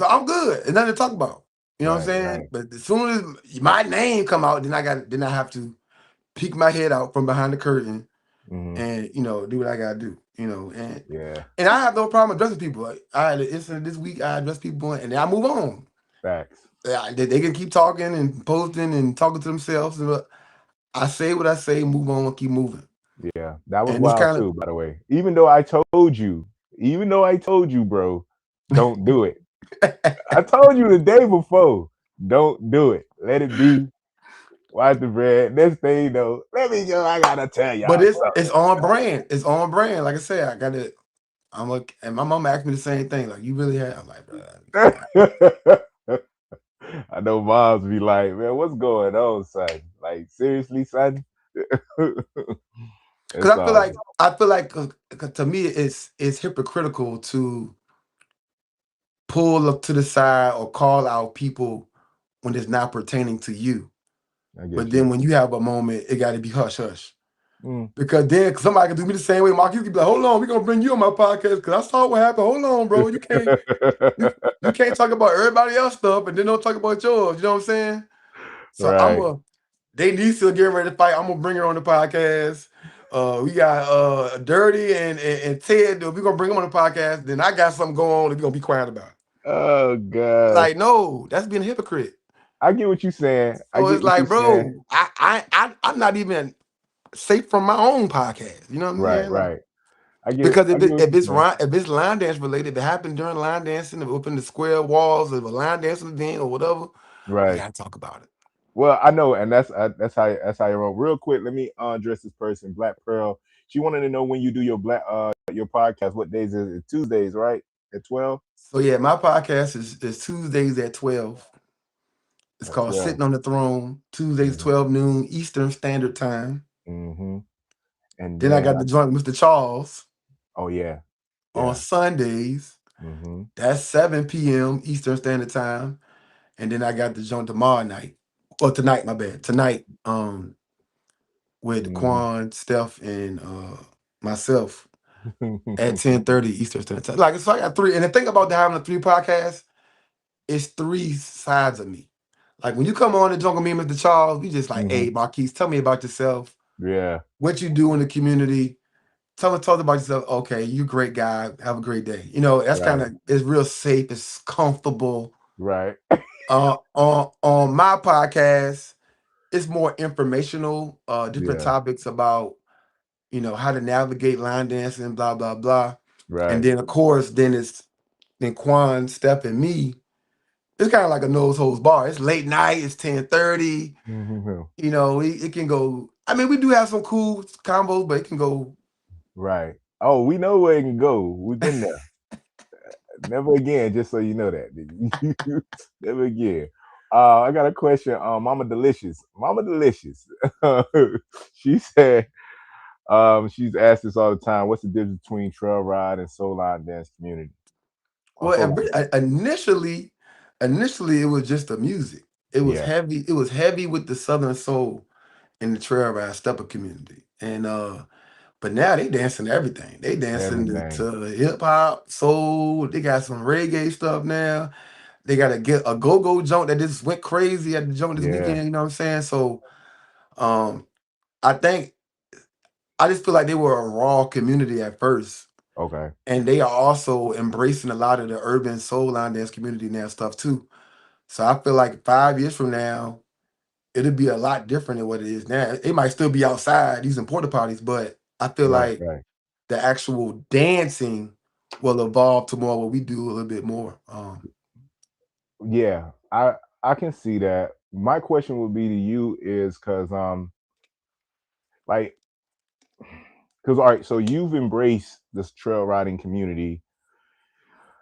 I'm good. There's nothing to talk about. You know what I'm right, saying? right. But as soon as my name come out, then I have to peek my head out from behind the curtain Mm-hmm. and do what I gotta do. Yeah, And I have no problem addressing people. Like, I had an incident this week. I address people and then I move on. facts. Yeah, they can keep talking and posting and talking to themselves. I say what I say, move on, keep moving. Yeah, that was And it's wild kind too, by the way. Even though I told you, bro, don't do it. of, I told you the day before, don't do it. Let it be. Watch the bread. Next thing you know, let me go. I gotta tell but y'all it's on brand. It's on brand. Like I said, I got it. And my mom asked me the same thing. Like, you really have? I'm like, bro, something. I know moms be like, man, what's going on, son? Like, seriously, son? because It's all good. I feel like 'cause to me it's hypocritical to pull up to the side or call out people when it's not pertaining to you. I But get you. then when you have a moment, it got to be hush hush. Mm. Because then somebody can do me the same way. Mark, you can be like, hold on, we're gonna bring you on my podcast because I saw what happened. Hold on, bro. You can't talk about everybody else stuff and then don't talk about yours. You know what I'm saying? So Right. they need to get ready to fight. I'm gonna bring her on the podcast. We got Dirty and Ted. We're gonna bring them on the podcast. Then I got something going on that we're gonna be quiet about. Oh gosh. Like, no, that's being a hypocrite. I get what you're saying. I So get it's what you're like, saying. bro, I'm not even safe from my own podcast. You know what I'm Right, saying? Like, right. I get because I get what you're saying. if it's line dance related, if it happened during line dancing, if it opened the square walls of a line dancing event or whatever, we Right. gotta talk about it. Well, I know, and that's how you roll. Real quick, let me address this person, Black Pearl. She wanted to know when you do your podcast. What days is it? Tuesdays, right? At 12. So yeah, my podcast is Tuesdays at 12. It's At called 12. Sitting on the Throne, Tuesdays, Mm-hmm. 12 noon Eastern Standard Time. Mm-hmm. And Then I then got the joint Mr. Charles oh yeah, on yeah. Sundays. Mm-hmm. That's 7 p.m. Eastern Standard Time. And then I got the joint tomorrow night. Or tonight, my bad. Tonight, with Mm-hmm. Quan, Steph, and myself at 10:30 Eastern Standard Time. Like, so I got three. And the thing about having the three podcasts, it's three sides of me. Like when you come on the Jungle Me and Mr. Charles, we just like, Mm-hmm. hey, Marquise, tell me about yourself, Yeah. what you do in the community. Tell us about yourself. Okay, you a great guy. Have a great day. That's kind Right. of it's real safe. It's comfortable. Right. On my podcast, it's more informational. Different Yeah. topics about how to navigate line dancing, blah blah blah. And Right. then of course, then Quan, Steph, and me. It's kind of like a nose hose bar. It's late night. It's 10:30. Mm-hmm. It can go. I mean, we do have some cool combos, but it can go. Right. Oh, we know where it can go. We've been there. Never again. Just so you know that. Never again. I got a question. Mama Delicious. Mama Delicious. She said she's asked this all the time. What's the difference between trail ride and soul line dance community? Or Well, soul line dance? initially it was just the music. It was Yeah. heavy. It was heavy with the Southern soul in the trail ride stepper community, and but now they dancing to everything. They dancing Everything. to hip hop, soul. They got some reggae stuff now. They got to get a go go joint that just went crazy at the joint this Yeah. weekend. You know what I'm saying? So, um, I think I just feel like they were a raw community at first, Okay. and they are also embracing a lot of the urban soul line dance community now stuff too. So I feel like 5 years from now, it'll be a lot different than what it is now. It might still be outside using porta potties, but I feel Right. like Right. the actual dancing will evolve to more what we do a little bit more. Yeah. I can see that. My question would be to you is because like because all right, so you've embraced this trail riding community,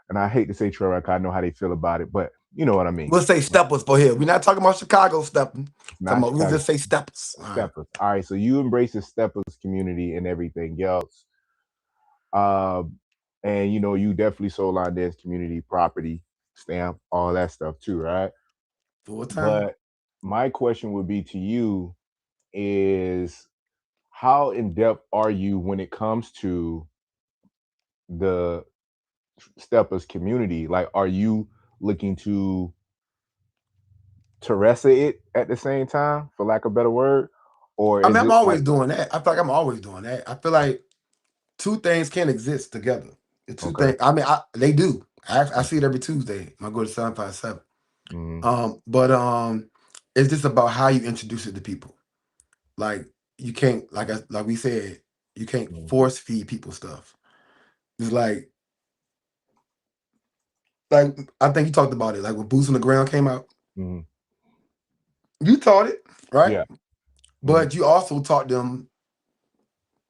and I hate to say trail ride 'cause I know how they feel about it, but you know what I mean. We'll say steppers for here. We're not talking about Chicago stepping. Talking Not about we'll Chicago just say steppers. All right. steppers. All right, so you embrace the steppers community and everything else. Uh, and you know, you definitely sold line dance community property stamp, all that stuff too, right? Full time. But my question would be to you is how in depth are you when it comes to the steppers community? Like, are you looking to Teresa it at the same time, for lack of a better word? Or I mean, is I'm it always like doing that. I feel like I'm always doing that. I feel like two things can't exist together. The two okay? things, I mean, they do. I see it every Tuesday when I go to 757. Mm-hmm, But it's just about how you introduce it to people. Like you can't, like we said, you can't mm-hmm, force feed people stuff. It's like I think you talked about it. Like when Boots on the Ground came out, mm-hmm. you taught it, right? Yeah. Mm-hmm, But you also taught them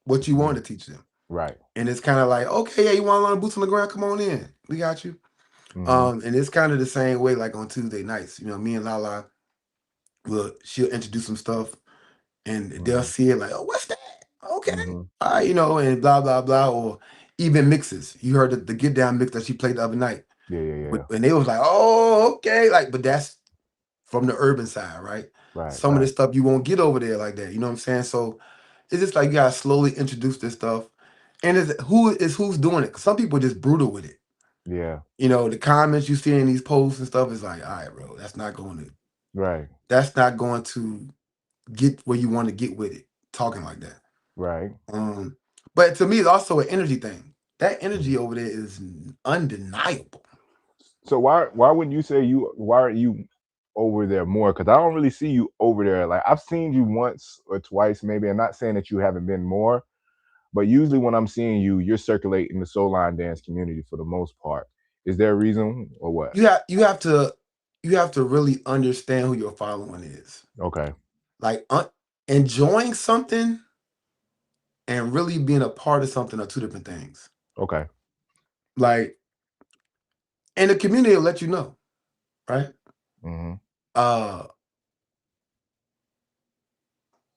what you mm-hmm. wanted to teach them. Right. And it's kind of like, okay, yeah, you want to learn Boots on the Ground? Come on in. We got you. Mm-hmm, And it's kind of the same way, like on Tuesday nights. You know, me and Lala will she'll introduce some stuff and they'll mm-hmm, see it like, oh, what's that? Okay. mm-hmm. All right, and blah, blah, blah. Or even mixes. You heard the get down mix that she played the other night. Yeah, yeah, yeah. And they was like, oh, okay. Like, but that's from the urban side, right? Right, Some of right. this stuff you won't get over there like that. You know what I'm saying? So it's just like you gotta slowly introduce this stuff. And who's doing it? 'Cause some people are just brutal with it. Yeah, The comments you see in these posts and stuff is like, all right, bro, right, that's not going to get where you want to get with it, talking like that. right. Um, but to me, it's also an energy thing. That Mhm. energy over there is undeniable. So why wouldn't you say you why are you over there more? Because I don't really see you over there. Like I've seen you once or twice, maybe. I'm not saying that you haven't been more, but usually when I'm seeing you, you're circulating the soul line dance community for the most part. Is there a reason or what? You have to really understand who your following is. Okay, Like enjoying something and really being a part of something are two different things. okay. Like, and the community will let you know, right? Hmm. Uh,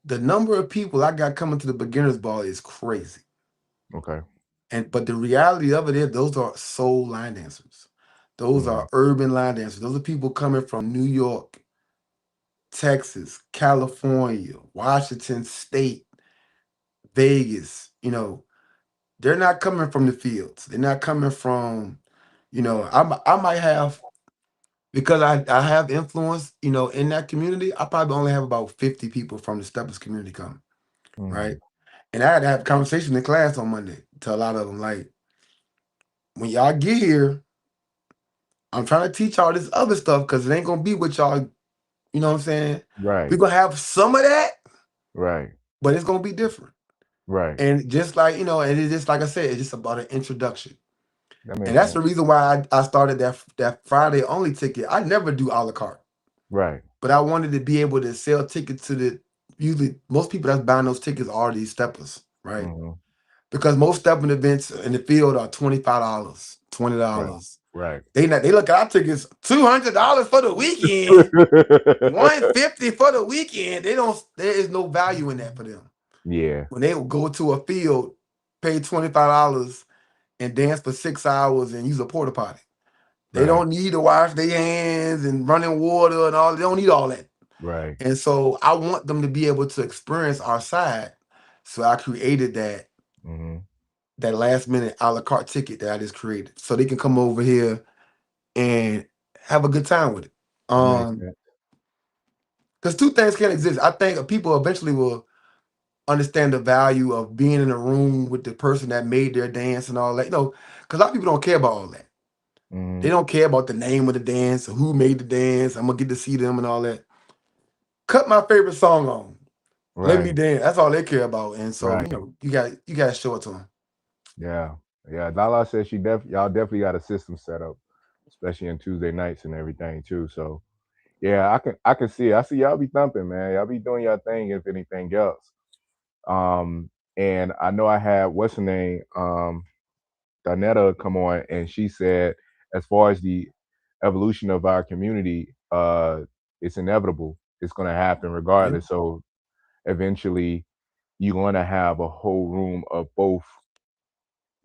the number of people I got coming to the beginners ball is crazy. Okay. And but the reality of it is those are soul line dancers. Those Hmm. are urban line dancers. Those are people coming from New York, Texas, California, Washington State, Vegas. They're not coming from the fields. They're not coming from, I might have because I have influence, in that community. I probably only have about 50 people from the Steppers community coming, right? Hmm. And I had to have a conversation in class on Monday to a lot of them, like, when y'all get here, I'm trying to teach y'all this other stuff because it ain't gonna be what y'all, you know what I'm saying? We're Right, gonna have some of that, right, but it's gonna be different. right. And just like, and it's just like I said, it's just about an introduction. That And makes that's the sense. reason why I started that Friday only ticket. I never do a la carte, Right. but I wanted to be able to sell tickets to the usually most people that's buying those tickets are these steppers, right? Hmm. Because most stepping events in the field are $25. Right. $20. Right. They look at our tickets $200 for the weekend, 150 for the weekend. There is no value in that for them. Yeah. When they go to a field, pay $25 and dance for 6 hours and use a porta potty. They Right. don't need to wash their hands and running water and all. They don't need all that. Right. And so I want them to be able to experience our side. So I created Hmm. that last minute a la carte ticket that I just created. So they can come over here and have a good time with it. That makes Um, sense. because two things can exist. I think people eventually will understand the value of being in a room with the person that made their dance and all that. Because a lot of people don't care about all that. They Hmm. don't care about the name of the dance or who made the dance. I'm gonna get to see them and all that. Cut my favorite song on. Let me Right. dance. That's all they care about. And so, Right. you got to show it to them. Yeah. Yeah. Lala said y'all definitely got a system set up, especially on Tuesday nights and everything too. So yeah, I can see it. I see y'all be thumping, man. Y'all be doing your thing if anything else. Um, and I know I had what's her name, Donetta come on, and she said, as far as the evolution of our community, it's inevitable. It's going to happen Yeah. regardless. So eventually, you're going to have a whole room of both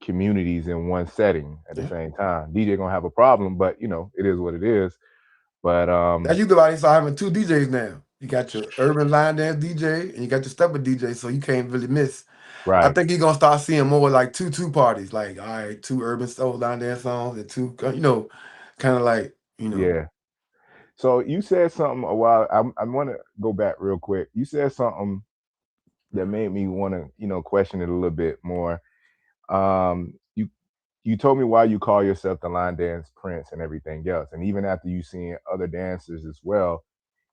communities in one setting at the Yeah. same time. DJ gonna have a problem, but it is what it is. But Now you about to start having two DJs now. You got your urban line dance DJ and you got your stepper DJ, so you can't really miss. I right, think you're gonna start seeing more like two parties. Like, all right, two urban soul line dance songs and two, kind of like, yeah. So you said something a while. I want to go back real quick. You said something that made me want to question it a little bit more. You told me why you call yourself the line dance prince and everything else, and even after you seeing other dancers as well,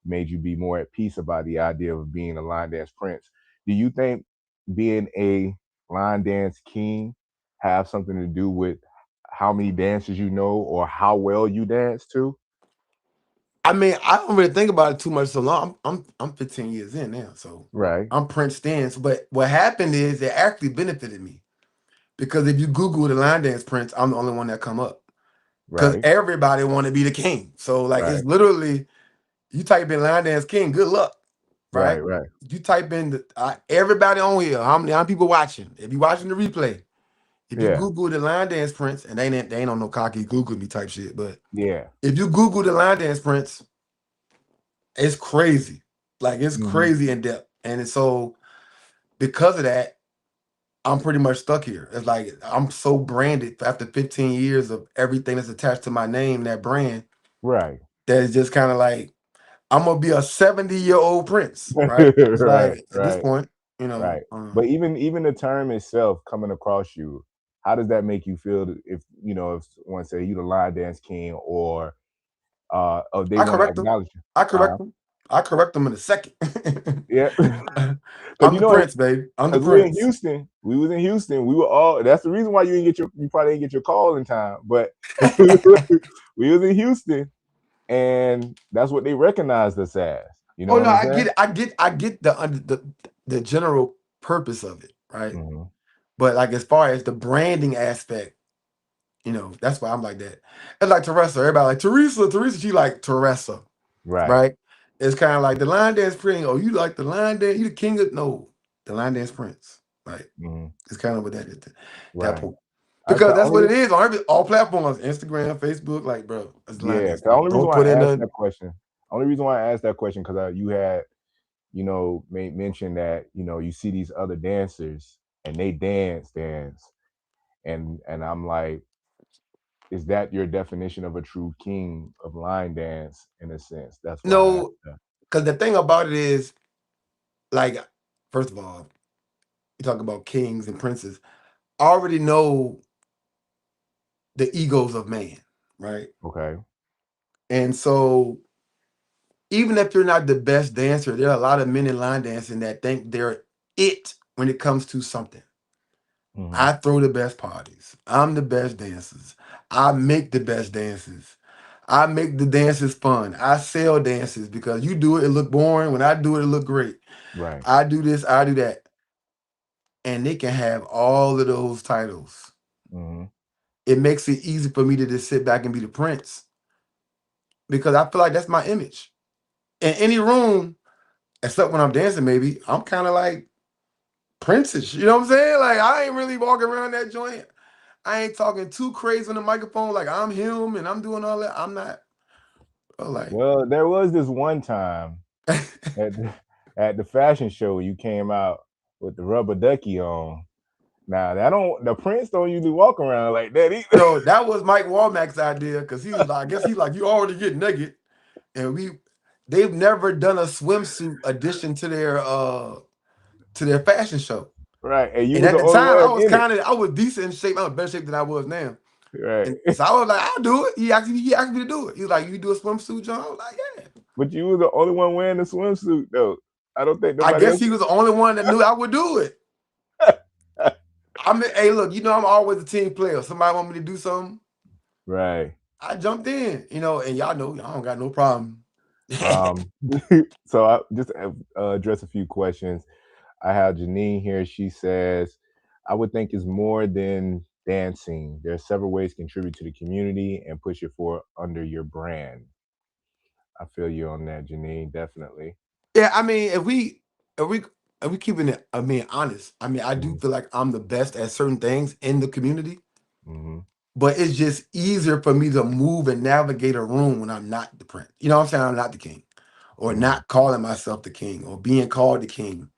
made you be more at peace about the idea of being a line dance prince. Do you think being a line dance king have something to do with how many dances you know or how well you dance too? I mean, I don't really think about it too much so long. I'm 15 years in now, so Right, I'm Prince Dance. But what happened is it actually benefited me because if you Google the line dance Prince, I'm the only one that come up because right, everybody want to be the king. So like it's right, literally you type in line dance king, good luck, right, right? right. You type in everybody on here, how many people watching? If you watching the replay, if you Yeah, Google the line dance Prince, and they ain't on no cocky Google me type shit, but yeah. if you Google the line dance Prince, it's crazy. Like it's Hmm. crazy in depth. And so because of that, I'm pretty much stuck here. It's like I'm so branded after 15 years of everything that's attached to my name, that brand, Right, that is just kind of like I'm gonna be a 70-year-old prince, right? It's right, like at this right, point, right. But even the term itself coming across you, how does that make you feel? If if one say you the line dance king, or oh, they I want to correct them. acknowledge you. I Uh huh. correct them. I correct them in a second. Yeah. Because I'm the prince, baby. I'm the because we're in prince. Houston. We was in Houston. We were all. That's the reason why you probably didn't get your call in time. But we was in Houston, and that's what they recognized us as. You know Oh what no, I'm I saying? get it. I get the general purpose of it, right? Hmm. But like as far as the branding aspect, that's why I'm like that. It's like Teresa. Everybody like Teresa, she like Teresa, Right. right? It's kind of like the line dance prince. Oh, you like the line dance? You the king of no, the line dance prince. Right? Hmm. It's kind of what that is. That Right. point. That's Because the that's only what it is on all platforms, Instagram, Facebook. Like, bro, it's the line yeah. dance The prince. only reason Don't why put in I asked the that question. Only reason why I asked that question because you had made mention that you see these other dancers and they dance, and I'm like, is that your definition of a true king of line dance in a sense? That's why I asked no. that. Because the thing about it is, like, first of all, you talk about kings and princes. I already know the egos of man, right? Okay. And so even if you're not the best dancer, there are a lot of men in line dancing that think they're it when it comes to something. Hmm. I throw the best parties. I'm the best dancers. I make the best dances. I make the dances fun. I sell dances because you do it, it look boring. When I do it, it look great. Right. I do this, I do that. And they can have all of those titles. Hmm. it makes it easy for me to just sit back and be the prince because I feel like that's my image. In any room, except when I'm dancing, maybe I'm kind of like princess. You know what I'm saying? Like I ain't really walking around that joint. I ain't talking too crazy on the microphone like I'm him and I'm doing all that. I'm not. Like Well, there was this one time at the fashion show you came out with the rubber ducky on. Now that don't the prince don't usually walk around like that either. no, that was Mike Walmack's idea because he was like, I guess he like you already get naked, and they've never done a swimsuit addition to their fashion show. Right, and you And was at the the only time, one in it. I was decent in shape. I was in better shape than I was now. Right, And so I was like, I'll do it. He asked me to do it. He was like, you do a swimsuit, John? I was like, yeah. but you was the only one wearing the swimsuit though. I don't think I nobody guess else. he was the only one that knew I would do it. I mean, hey, look, I'm always a team player. Somebody want me to do something, Right. I jumped in, and y'all know I don't got no problem. Um. So I just address a few questions. I have Janine here. She says, "I would think it's more than dancing. There are several ways to contribute to the community and push it forward under your brand." I feel you on that, Janine. Definitely. Yeah, I mean, if we if we keeping it, I mean, honest. I mean, I do Mm-hmm. feel like I'm the best at certain things in the community, Mm-hmm. but it's just easier for me to move and navigate a room when I'm not the prince. You know what I'm saying? I'm not the king, or Mm-hmm. not calling myself the king, or being called the king,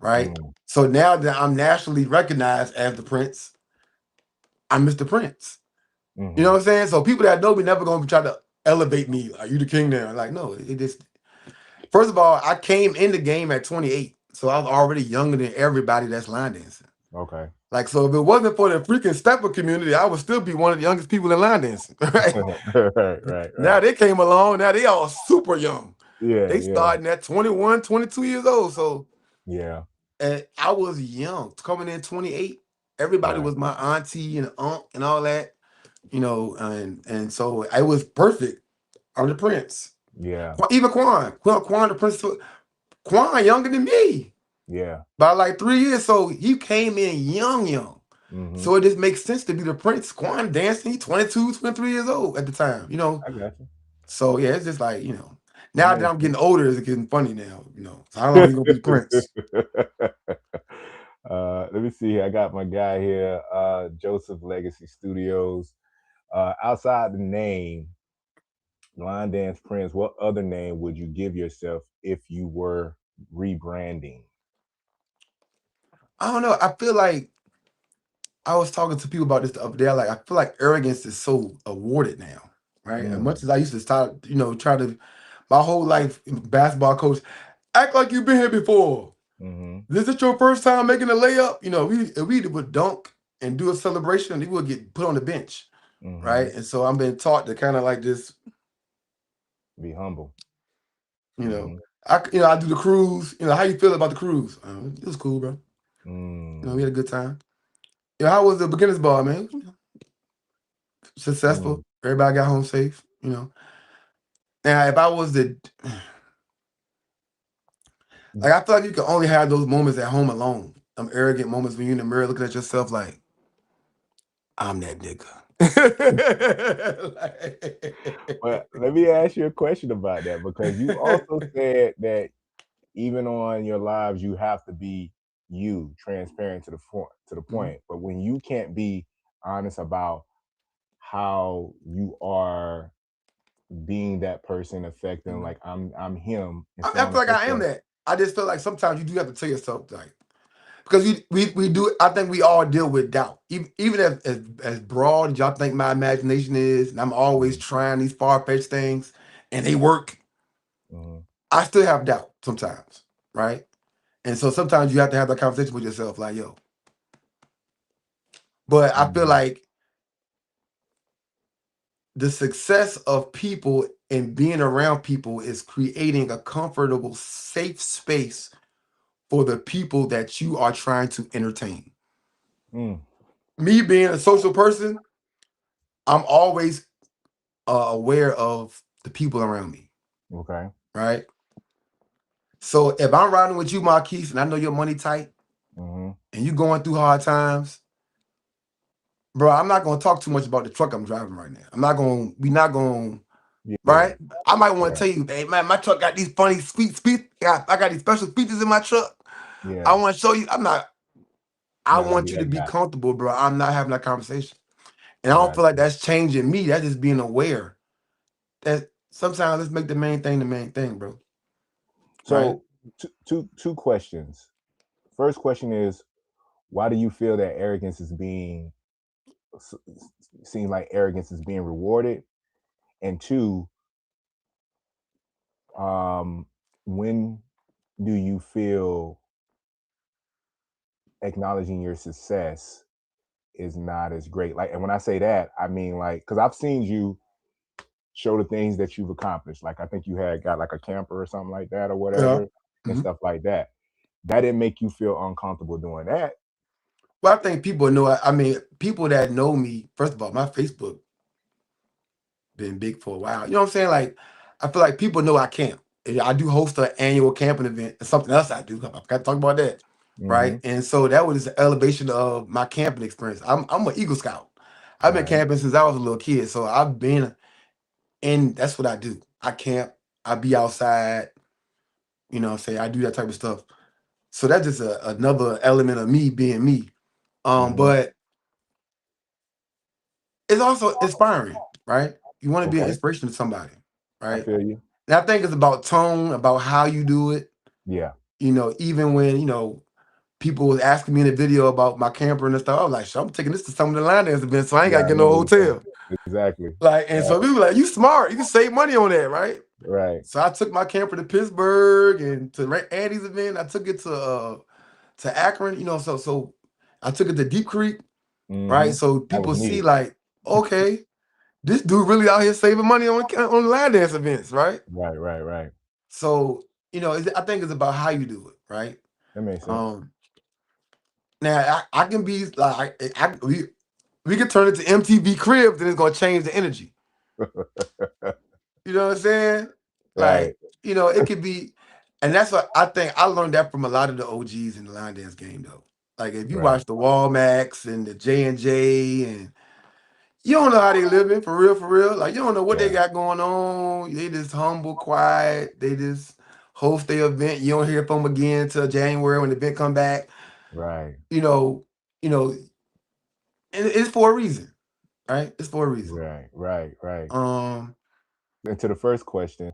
right? Mm-hmm. So now that I'm nationally recognized as the prince, I'm Mr. Prince. You know Mm-hmm. what I'm saying? So people that know me never gonna try to elevate me. Are you the king now? Like, no, it just first of all, I came in the game at 28. So I was already younger than everybody that's line dancing. Okay. Like, so if it wasn't for the freaking stepper community, I would still be one of the youngest people in line dancing. Right? Right. Right. Now Right. they came along, now they all super young. Yeah. They Yeah. starting at 21, 22 years old. So Yeah. and I was young, coming in 28. Everybody Right. was my auntie and aunt and all that, and so it was perfect. I'm the prince. Yeah. Even Quan the prince, Quan younger than me Yeah. by like 3 years. So he came in young. Mm-hmm. So it just makes sense to be the prince. Quan dancing, he 22, 23 years old at the time. I got you. So yeah, it's just like. That Now that makes I'm getting sense. older, it's getting funny now. So how long you gonna be the prince? Let me see here. I got my guy here, Joseph Legacy Studios. Outside the name, Line Dance Prince, what other name would you give yourself if you were rebranding? I don't know. I feel like I was talking to people about this the other day. Like I feel like arrogance is so awarded now, right? As Mm, much as I used to start, try to my whole life basketball coach, act like you've been here before. mm-hmm, Is it your first time making a layup? We would dunk and do a celebration, he would get put on the bench, mm-hmm. right? And so I'm being taught to kind of like this, Be humble. you know. Mm-hmm. I do the cruise. How you feel about the cruise? It was cool, bro. We Mm, had a good time. How was the beginners ball, man? mm, Successful. Everybody got home safe. Now, if I was the like, I feel like you can only have those moments at home alone. Them arrogant moments when you're in the mirror looking at yourself like, I'm that nigga. But let me ask you a question about that because you also said that even on your lives, you have to be you, transparent to the Mhm. point. But when you can't be honest about how you are being that person affecting, Mhm. like I'm him and so I on feel and like so I am forth. that. I just feel like sometimes you do have to tell yourself like because we do. I think we all deal with doubt, even as broad as y'all think my imagination is, and I'm always Mhm, trying these far fetched things, and they work. mhm, I still have doubt sometimes, right? And so sometimes you have to have that conversation with yourself, like, yo. But I feel mhm, like the success of people and being around people is creating a comfortable, safe space for the people that you are trying to entertain. mm, Me being a social person, I'm always aware of the people around me, okay. right? So if I'm riding with you, Marquise, and I know your money tight Mhm, and you going through hard times, bro, I'm not gonna talk too much about the truck I'm driving right now. I'm not gonna. We not gonna. Yeah, Right. I might want to right. tell you, hey man, my truck got these funny sweet speed. I got these special features in my truck. I Yeah. want to show you. I'm not. I Not gonna want be you to that be guy. comfortable, bro. I'm not having that conversation, and I don't Got feel like you. that's changing me. That's just being aware that sometimes let's make the main thing, bro. Right. So two questions. First question is, why do you feel that arrogance is being s- seems like arrogance is being rewarded? And two, um, when do you feel acknowledging your success is not as great? Like, and when I say that, I mean like, because I've seen you show the things that you've accomplished. Like, I think you had got like a camper or something like that or Yeah. whatever and Mhm. stuff like that. That didn't make you feel uncomfortable doing that. Well, I think people know. I mean, people that know me. First of all, my Facebook been big for a while. You know what I'm saying? Like, I feel like people know I camp. And I do host an annual camping event. It's something else I do. I got to talk about that, Mm-hmm. right? And so that was the elevation of my camping experience. I'm an Eagle Scout. I've been Right. camping since I was a little kid, so I've been, and that's what I do. I camp. I be outside. You know what I'm saying? I do that type of stuff. So that's just another element of me being me. Mm-hmm. But it's also inspiring, right? You want to be an Okay. inspiration to somebody, I right? feel you. And I think it's about tone, about how you do it. Yeah. Even when, people was asking me in the video about my camper and stuff, I was like, "Sure, I'm taking this to some of the line dance events, so I ain't Yeah, gotta I get no remember you saying hotel." exactly. Like, and so Right. people were like, "You smart, you can save money on that, right?" Right. So I took my camper to Pittsburgh and to Andy's event. I took it to Akron, so I took it to Deep Creek, Mm-hmm. right? So That was people see needed. like, okay, this dude really out here saving money on line dance events, right? Right, right, right. So, I think it's about how you do it, right? That makes sense. Um, Now I can be like we can turn it to MTV Cribs and it's gonna change the energy. You know what I'm saying? Right. Like, it could be, and that's what I think I learned that from a lot of the OGs in the line dance game though. Like if you Right. watch the Walmax and the J and you don't know how they living for real, for real. Like you don't know what they Yeah. got going on. They just humble, quiet. They just host their event. You don't hear from them again till January when the event come back. Right. You know, you know, and it's for a reason, right? It's for a reason. Right. Right. Right. Um, And to the first question,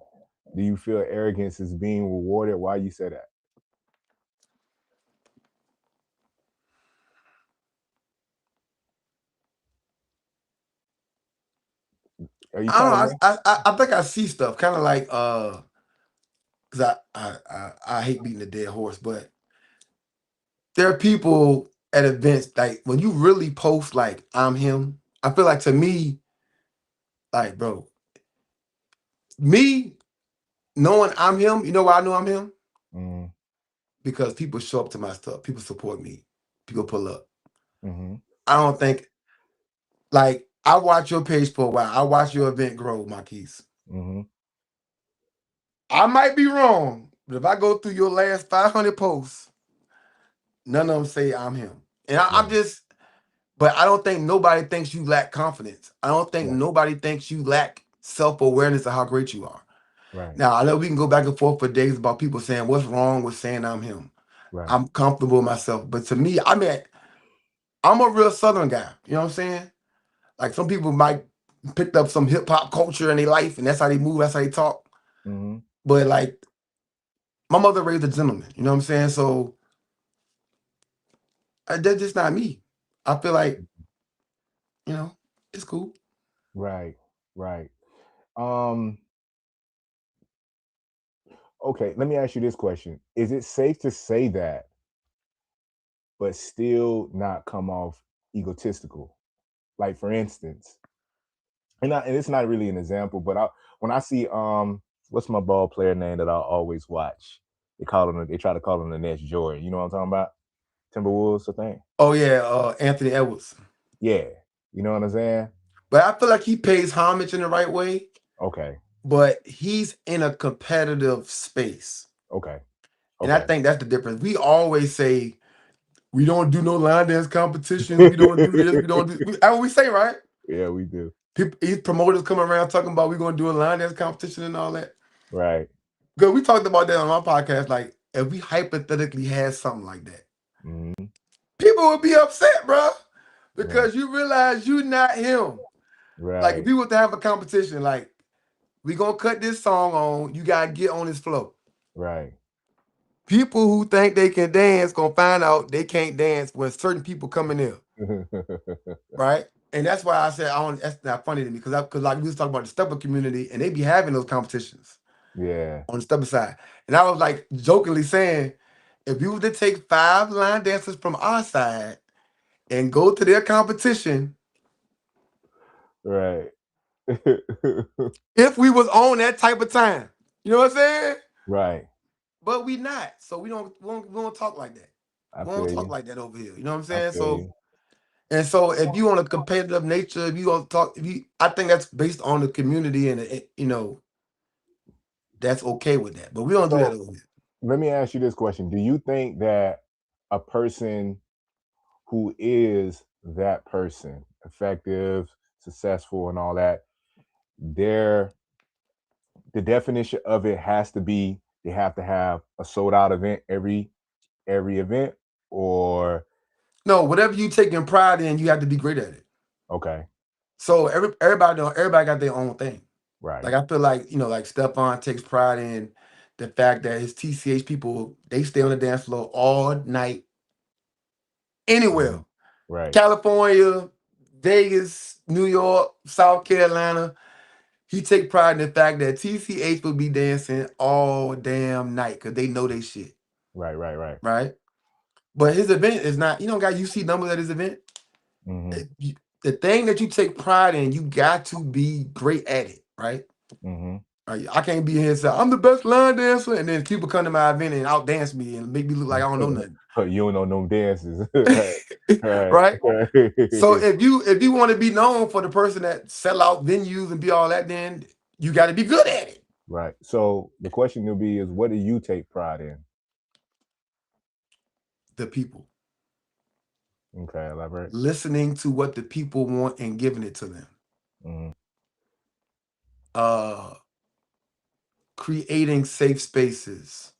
do you feel arrogance is being rewarded? Why you say that? Are you I don't kind of know. there? I think I see stuff kind of like because I hate beating a dead horse, but there are people at events like when you really post like I'm him. I feel like to me, like bro, me knowing I'm him. You know why I know I'm him? Mm-hmm. Because people show up to my stuff. People support me. People pull up. Mm-hmm. I don't think like I watch your page for a while. I watch your event grow, Marquise. Mm-hmm. I might be wrong, but if I go through your last 500 posts, none of them say I'm him. And I'm Right. just, but I don't think nobody thinks you lack confidence. I don't think Right. nobody thinks you lack self awareness of how great you are. Right. Now, I know we can go back and forth for days about people saying, what's wrong with saying I'm him? Right. I'm comfortable with myself. But to me, I'm a real Southern guy. You know what I'm saying? Like some people might picked up some hip hop culture in their life and that's how they move, that's how they talk. Mm-hmm. But like my mother raised a gentleman. You know what I'm saying? So that's just not me. I feel like, you know, it's cool. Right. Right. Um. Okay. Let me ask you this question: is it safe to say that, but still not come off egotistical? Like, for instance, and it's not really an example, but when I see what's my ball player name that I always watch? They try to call him the next Jordan. You know what I'm talking about? Timberwolves, I think. Oh yeah, Anthony Edwards. Yeah, you know what I'm saying. But I feel like he pays homage in the right way, Okay, but he's in a competitive space. okay, And I okay. think that's the difference. We always say We don't do no line dance competitions. We don't do this. We don't do. That's what we say, right? Yeah, we do. People, these promoters come around talking about we're gonna do a line dance competition and all that. Right. Good. We talked about that on our podcast. Like, if we hypothetically had something like that, Hmm. people would be upset, bro, Right. because you realize you're not him. Like, if Right. you were to have a competition, like, we gonna cut this song on, you gotta get on this flow. Right. People who think they can dance gonna find out they can't dance when certain people come in there, right? And that's why I said I don't. That's not funny to me because like we was talking about the stepper community and they be having those competitions Yeah. on the stepper side, and I was like jokingly saying, if you were to take 5 line dancers from our side and go to their competition, Right. if we was on that type of time, you know what I'm saying? Right. But we not, so we don't talk like that. I We don't feel talk you. like that over here. You know what I'm I saying? feel So you. and so if you on a competitive nature, if you gonna talk, if you, I think that's based on the community and that's okay with that. But we don't do that So over here. let me ask you this question. Do you think that a person who is that person, effective, successful, and all that, their the definition of it has to be they have to have a sold out event every event, or No, whatever you taking pride in, you have to be great at it. okay, So everybody got their own thing. right, Like I feel like like Stephon takes pride in the fact that his TCH people they stay on the dance floor all night anywhere. mhm, right, California, Vegas, New York, South Carolina. He take pride in the fact that TCH will be dancing all damn night because they know they shit, right, right, right, right? But his event is not, you don't got UC numbers at his event. mm-hmm, The thing that you take pride in, you got to be great at it, right? mm-hmm. I can't be here and say, I'm the best line dancer, and then people come to my event and outdance me and make me look like I don't know nothing. You don't know no dances, right, right, Right? So right, if you want to be known for the person that sell out venues and be all that, then you got to be good at it. right. So the question will be is, what do you take pride in? The people. Okay, elaborate. Listening to what the people want and giving it to them. Mm-hmm, Uh Creating safe spaces.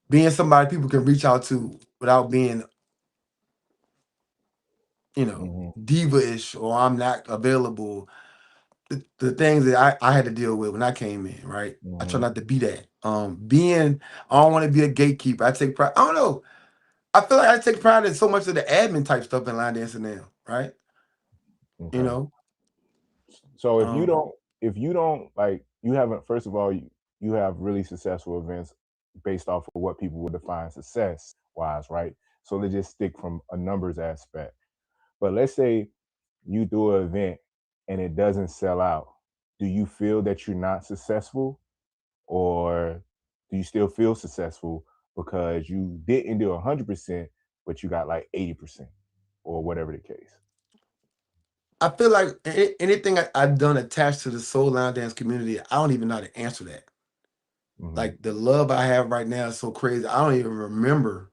Being somebody people can reach out to without being, mm-hmm, diva-ish or I'm not available. The things that I had to deal with when I came in, right? I try mm-hmm. not to be that. I don't want to be a gatekeeper. I take pride. I don't know. I feel like I take pride in so much of the admin type stuff in line dancing now, right? You Okay. know, So um, if you don't like you haven't first of all you have really successful events based off of what people would define success wise, right? So let's just stick from a numbers aspect. But let's say you do an event and it doesn't sell out. Do you feel that you're not successful, or do you still feel successful because you didn't do 100%, but you got like 80% or whatever the case? I feel like anything I've done attached to the soul line dance community, I don't even know how to answer that. Hmm. Like the love I have right now is so crazy. I don't even remember.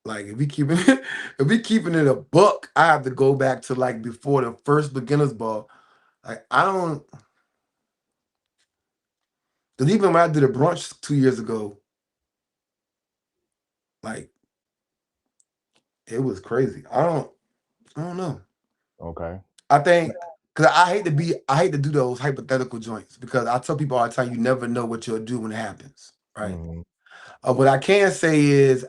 Like if we keeping it a buck, I have to go back to like before the first beginners ball. Like I don't, because even when I did a brunch 2 years ago, like it was crazy. I don't know. Okay. I think because I hate to do those hypothetical joints because I tell people all the time you never know what you'll do when it happens, right? Hmm. What I can say is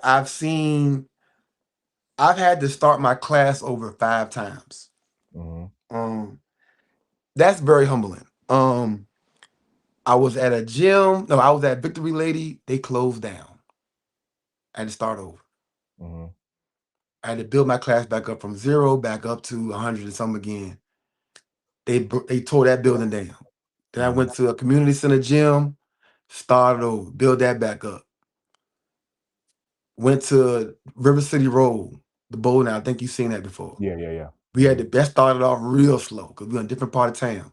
I've had to start my class over 5 times. Hmm. Um, that's very humbling. I was at a gym. No, I was at Victory Lady. They closed down. I had to start over. Hmm. I had to build my class back up from zero, back up to 100 and some again. They tore that building down. Then I Hmm. went to a community center gym, started over, build that back up. Went to River City Road, the bowling alley. I think you've seen that before. Yeah, yeah, yeah. We had Hmm. the best started off real slow because we were in a different part of town.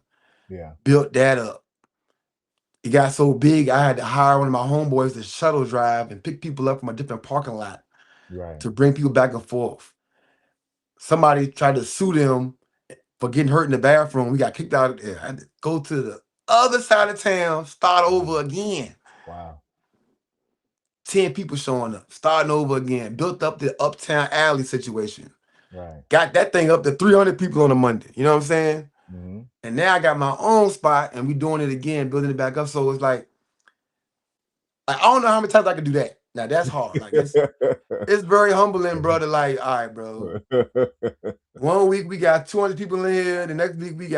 Yeah. Built that up. it got so big, I had to hire one of my homeboys to shuttle drive and pick people up from a different parking lot Right. to bring people back and forth. Somebody tried to sue them for getting hurt in the bathroom. We got kicked out of there. I had to go to the other side of town, start over Mhm. again. Wow. 10 people showing up, starting over again. Built up the Uptown Alley situation. Right. Got that thing up to 300 people on a Monday. You know what I'm saying? Hmm. And now I got my own spot and we doing it again, building it back up. So it's like I don't know how many times I can do that. Now that's hard. Like it's very humbling, brother. Like, all right, bro. 1 week we got 200 people in here. The next week we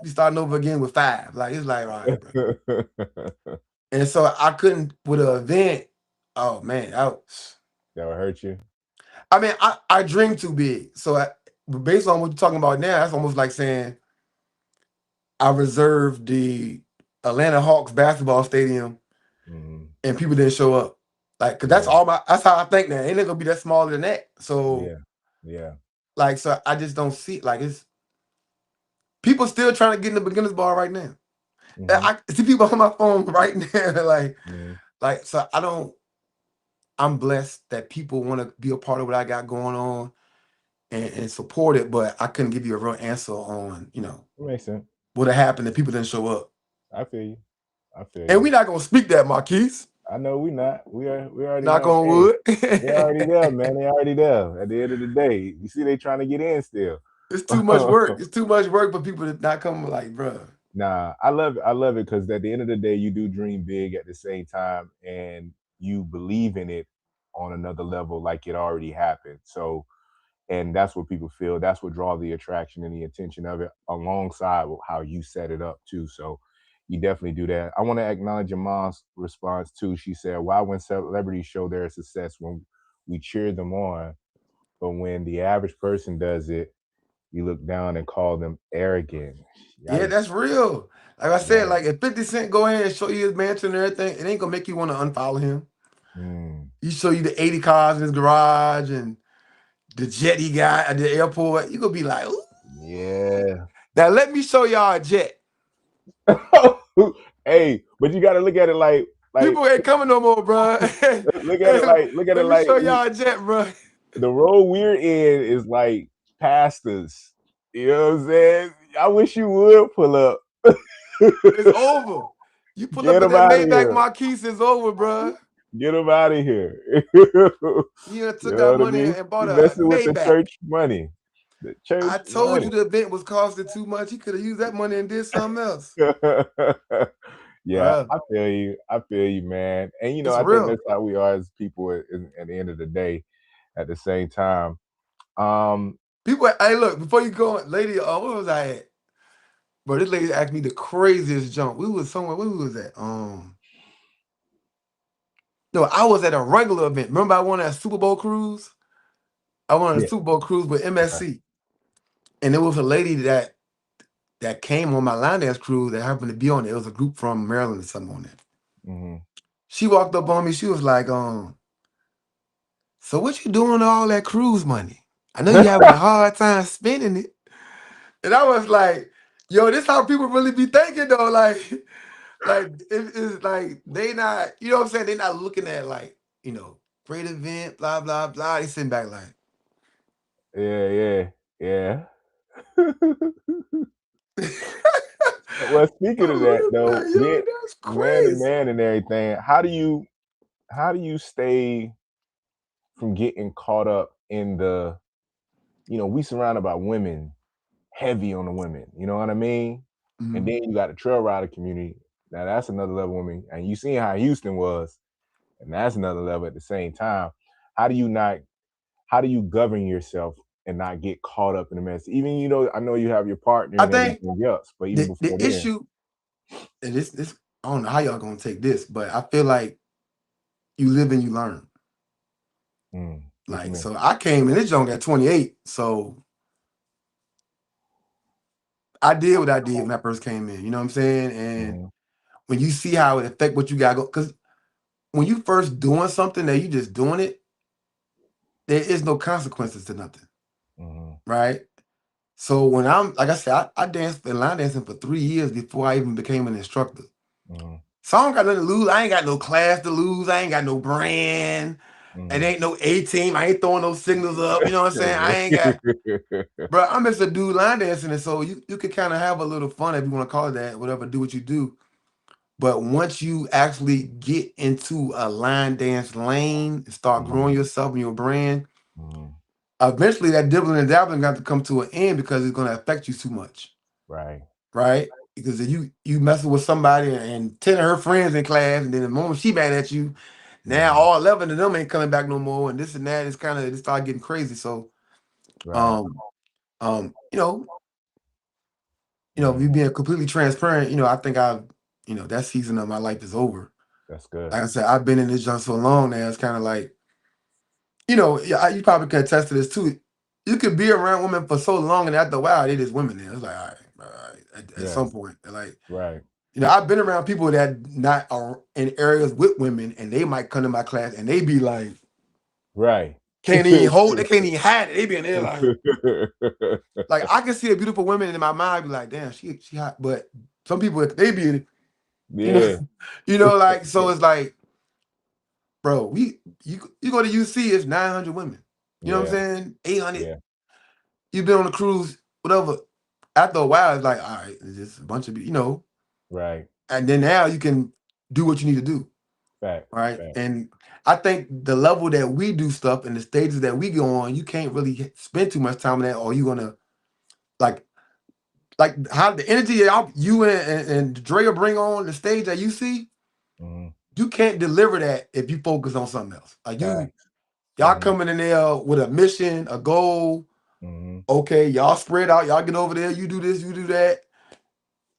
starting over again with 5. Like it's like, all right, bro. And so I couldn't with an event. Oh man, That would hurt you. I mean, I dream too big. So based on what you're talking about now, that's almost like saying I reserved the Atlanta Hawks basketball stadium Hmm. and people didn't show up. Like, cause Yeah. that's how I think now. Ain't it gonna be that smaller than that? So Yeah. Yeah. like, so I just don't see like it's people still trying to get in the beginners ball right now. And Hmm. I see people on my phone right now, Hmm. so I don't. I'm blessed that people want to be a part of what I got going on and support it, but I couldn't give you a real answer on, It makes sense. what had happened if people didn't show up. I feel you. I feel And you. we're not gonna speak that, Marquise. I know we not. We already Knock know. on Hey, wood. they already there, man. They already there. At the end of the day, you see, they trying to get in still. It's too much work. It's too much work for people to not come. Like, bruh. Nah, I love it. I love it because at the end of the day, you do dream big at the same time, and you believe in it on another level, like it already happened. So, and that's what people feel. That's what draw the attraction and the attention of it, alongside with how you set it up too. So, you definitely do that. I want to acknowledge your mom's response too. She said, "Why when celebrities show their success when we cheer them on, but when the average person does it, you look down and call them arrogant." Yeah, Yikes! that's real. Like I said, Yeah. like if 50 Cent go ahead and show you his mansion and everything, it ain't gonna make you want to unfollow him. Mm. He show you the 80 cars in his garage and the jet he got at the airport. You gonna be like, ooh. Yeah. Now let me show y'all a jet. Hey, but you got to look at it like People ain't coming no more, bro. look at it Let me like show y'all a jet, bro. the road we're in is like past us. You know what I'm saying? I wish you would pull up. It's over. You pull up Get in them that out of Maybach here. Marquise, it's over, bro. Get them out of here. You You done took know our what I money mean? and bought You a messing with the Maybach. church money. The I church told you money. the event was costing too much. He could have used that money and did something else. Yeah, Bruh, I feel you. I feel you, man. And it's I think that's real. how we are as people at the end of the day. At the same time, um, People, hey, look, before you go, lady, where was I at? Bro, this lady asked me the craziest jump. We was somewhere, where we was at? No, I was at a regular event. Remember I won that Super Bowl cruise? I won a yeah, Super Bowl cruise with okay, MSC. And there was a lady that came on my line dance cruise that happened to be on it. It was a group from Maryland or something on it. hmm She walked up on me. She was like, so what you doing with all that cruise money? I know you having a hard time spending it. And I was like, yo, this how people really be thinking though. Like it's like they not, you know what I'm saying? They not looking at like, great event, blah, blah, blah. They sitting back like, yeah, yeah, yeah. Well, I speaking of that was though, like, yo, being that's man to crazy. man and everything, how do you stay from getting caught up in the we surrounded by women, heavy on the women. You know what I mean? And Mhm. then you got the trail rider community. Now that's another level of women. And you seen how Houston was, and that's another level at the same time. How do you not? How do you govern yourself and not get caught up in the mess? Even I know you have your partner I and think everything else, but even the before then, issue, and this, I don't know how y'all gonna take this, but I feel like you live and you learn. what you Like, mean? so I came in this joint at 28. So I did what I did when I first came in. You know what I'm saying? And Hmm. when you see how it affect what you got go, because when you first doing something that you just doing it, there is no consequences to nothing, Hmm. right? So when I'm like I said, I danced in line dancing for 3 years before I even became an instructor. Hmm. So I don't got nothing to lose. I ain't got no class to lose. I ain't got no brand. It Mm. ain't no A team. I ain't throwing no signals up. You know what I'm saying? I ain't got, bro. I'm just a dude line dancing, and so you can kind of have a little fun if you want to call it that. Whatever, do what you do. But once you actually get into a line dance lane and start growing Mhm, yourself and your brand, mhm. eventually that dibbling and dabbling got to come to an end because it's going to affect you too much, Right. right? Because if you messing with somebody and 10 of her friends in class, and then the moment she mad at you, now Mhm. all 11 of them ain't coming back no more, and this and that is kind of it start getting crazy. So, Right. um, if you Mhm. being completely transparent, I think that season of my life is over. That's good. Like I said, I've been in this junk so long now. It's kind of like, yeah, you probably can attest to this too. You could be around women for so long, and after a while, they just women. There, it's like, all right. At Yeah. some point, like, Right. I've been around people that not are in areas with women, and they might come to my class, and they be like, Right. can't even hold, they can't even hide it. They be in there like I can see a beautiful woman in my mind, be like, damn, she hot. But some people they be, you know, Yeah. like so it's like, bro, you go to UC, it's 900 women. You know what Yeah. I'm saying? 800. Yeah. You've been on a cruise, whatever. After a while, it's like, all right, it's just a bunch of, Right. and then now you can do what you need to do, Facts. right? Facts. And I think the level that we do stuff and the stages that we go on, you can't really spend too much time on that, or you're gonna like how the energy that you and Drea bring on the stage that you see, Mhm. you can't deliver that if you focus on something else. Like Facts. y'all Mhm. coming in there with a mission, a goal. Mhm. Okay, y'all spread out, y'all get over there, you do this, you do that.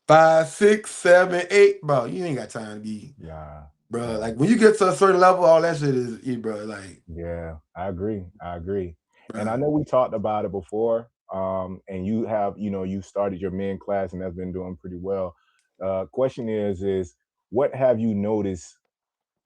5, 6, 7, 8, bro. You ain't got time to be, Nah. bro. Nah. Like when you get to a certain level, all that shit is, bro. Like, Yeah, I agree. I agree. And I bro. know we talked about it before. And you have, you started your men class and that's been doing pretty well. Question is what have you noticed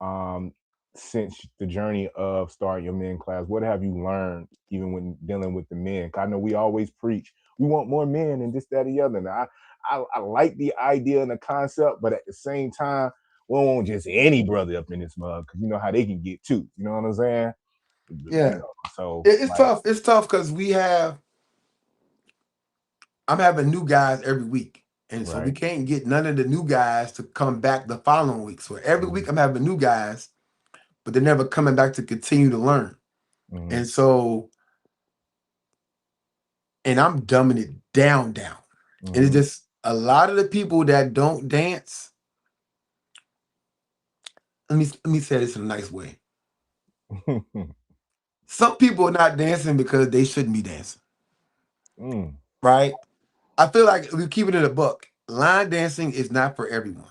um since the journey of starting your men class? What have you learned even when dealing with the men? 'Cause I know we always preach we want more men and this, that, and the other. And I like the idea and the concept, but at the same time, we don't want just any brother up in this mug because you know how they can get too. You know what I'm saying? You Yeah, know, so it's like, tough. It's tough because I'm having new guys every week, and so we right. can't get none of the new guys to come back the following week. So every Mm-hmm. week I'm having new guys, but they're never coming back to continue to learn. Mm-hmm. And so, and I'm dumbing it down. And it's Mm-hmm. just a lot of the people that don't dance. Let me say this in a nice way. Some people are not dancing because they shouldn't be dancing, mm, right? I feel like if we keep it in a book, line dancing is not for everyone.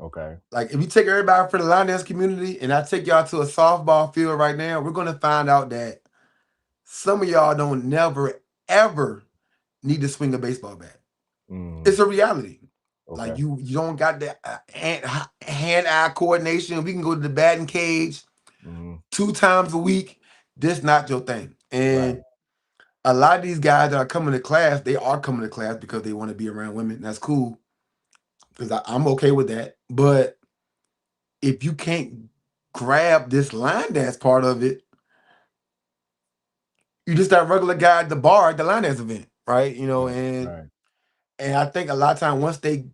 okay. Like if you take everybody from the line dance community and I take y'all to a softball field right now, we're gonna find out that some of y'all don't never ever need to swing a baseball bat. Mm, It's a reality. Like okay. you don't got the hand-eye coordination. We can go to the batting cage Mm-hmm. 2 times a week. This not your thing. Right. And a lot of these guys that are coming to class, they are coming to class because they want to be around women. That's cool because I'm okay with that. But if you can't grab this line dance part of it, you just that regular guy at the bar at the line dance event, right? Right. And Right. I think a lot of time once they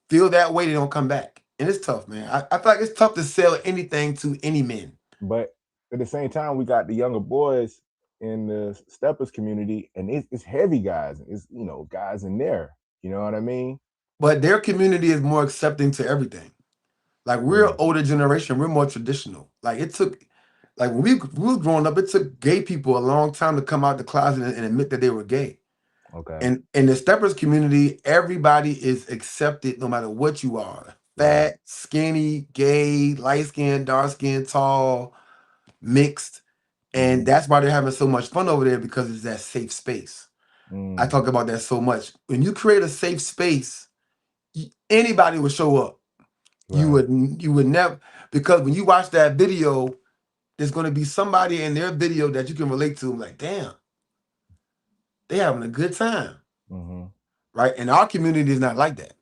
feel that way, they don't come back. And it's tough, man. I feel like it's tough to sell anything to any men. But at the same time, we got the younger boys in the steppers community, and it's heavy guys. It's guys in there. You know what I mean? But their community is more accepting to everything. Like we're Mm, older generation, we're more traditional. Like it took, like when we was growing up, it took gay people a long time to come out the closet and admit that they were gay. okay. And in the steppers community, everybody is accepted no matter what you are. Right. Fat, skinny, gay, light skinned, dark skinned, tall, mixed. And Mm-hmm. that's why they're having so much fun over there because it's that safe space. I Mm, talk about that so much. When you create a safe space, anybody would show up. right. You would never, because when you watch that video, there's going to be somebody in their video that you can relate to. Like, damn, they having a good time, Mm-hmm. right? And our community is not like that.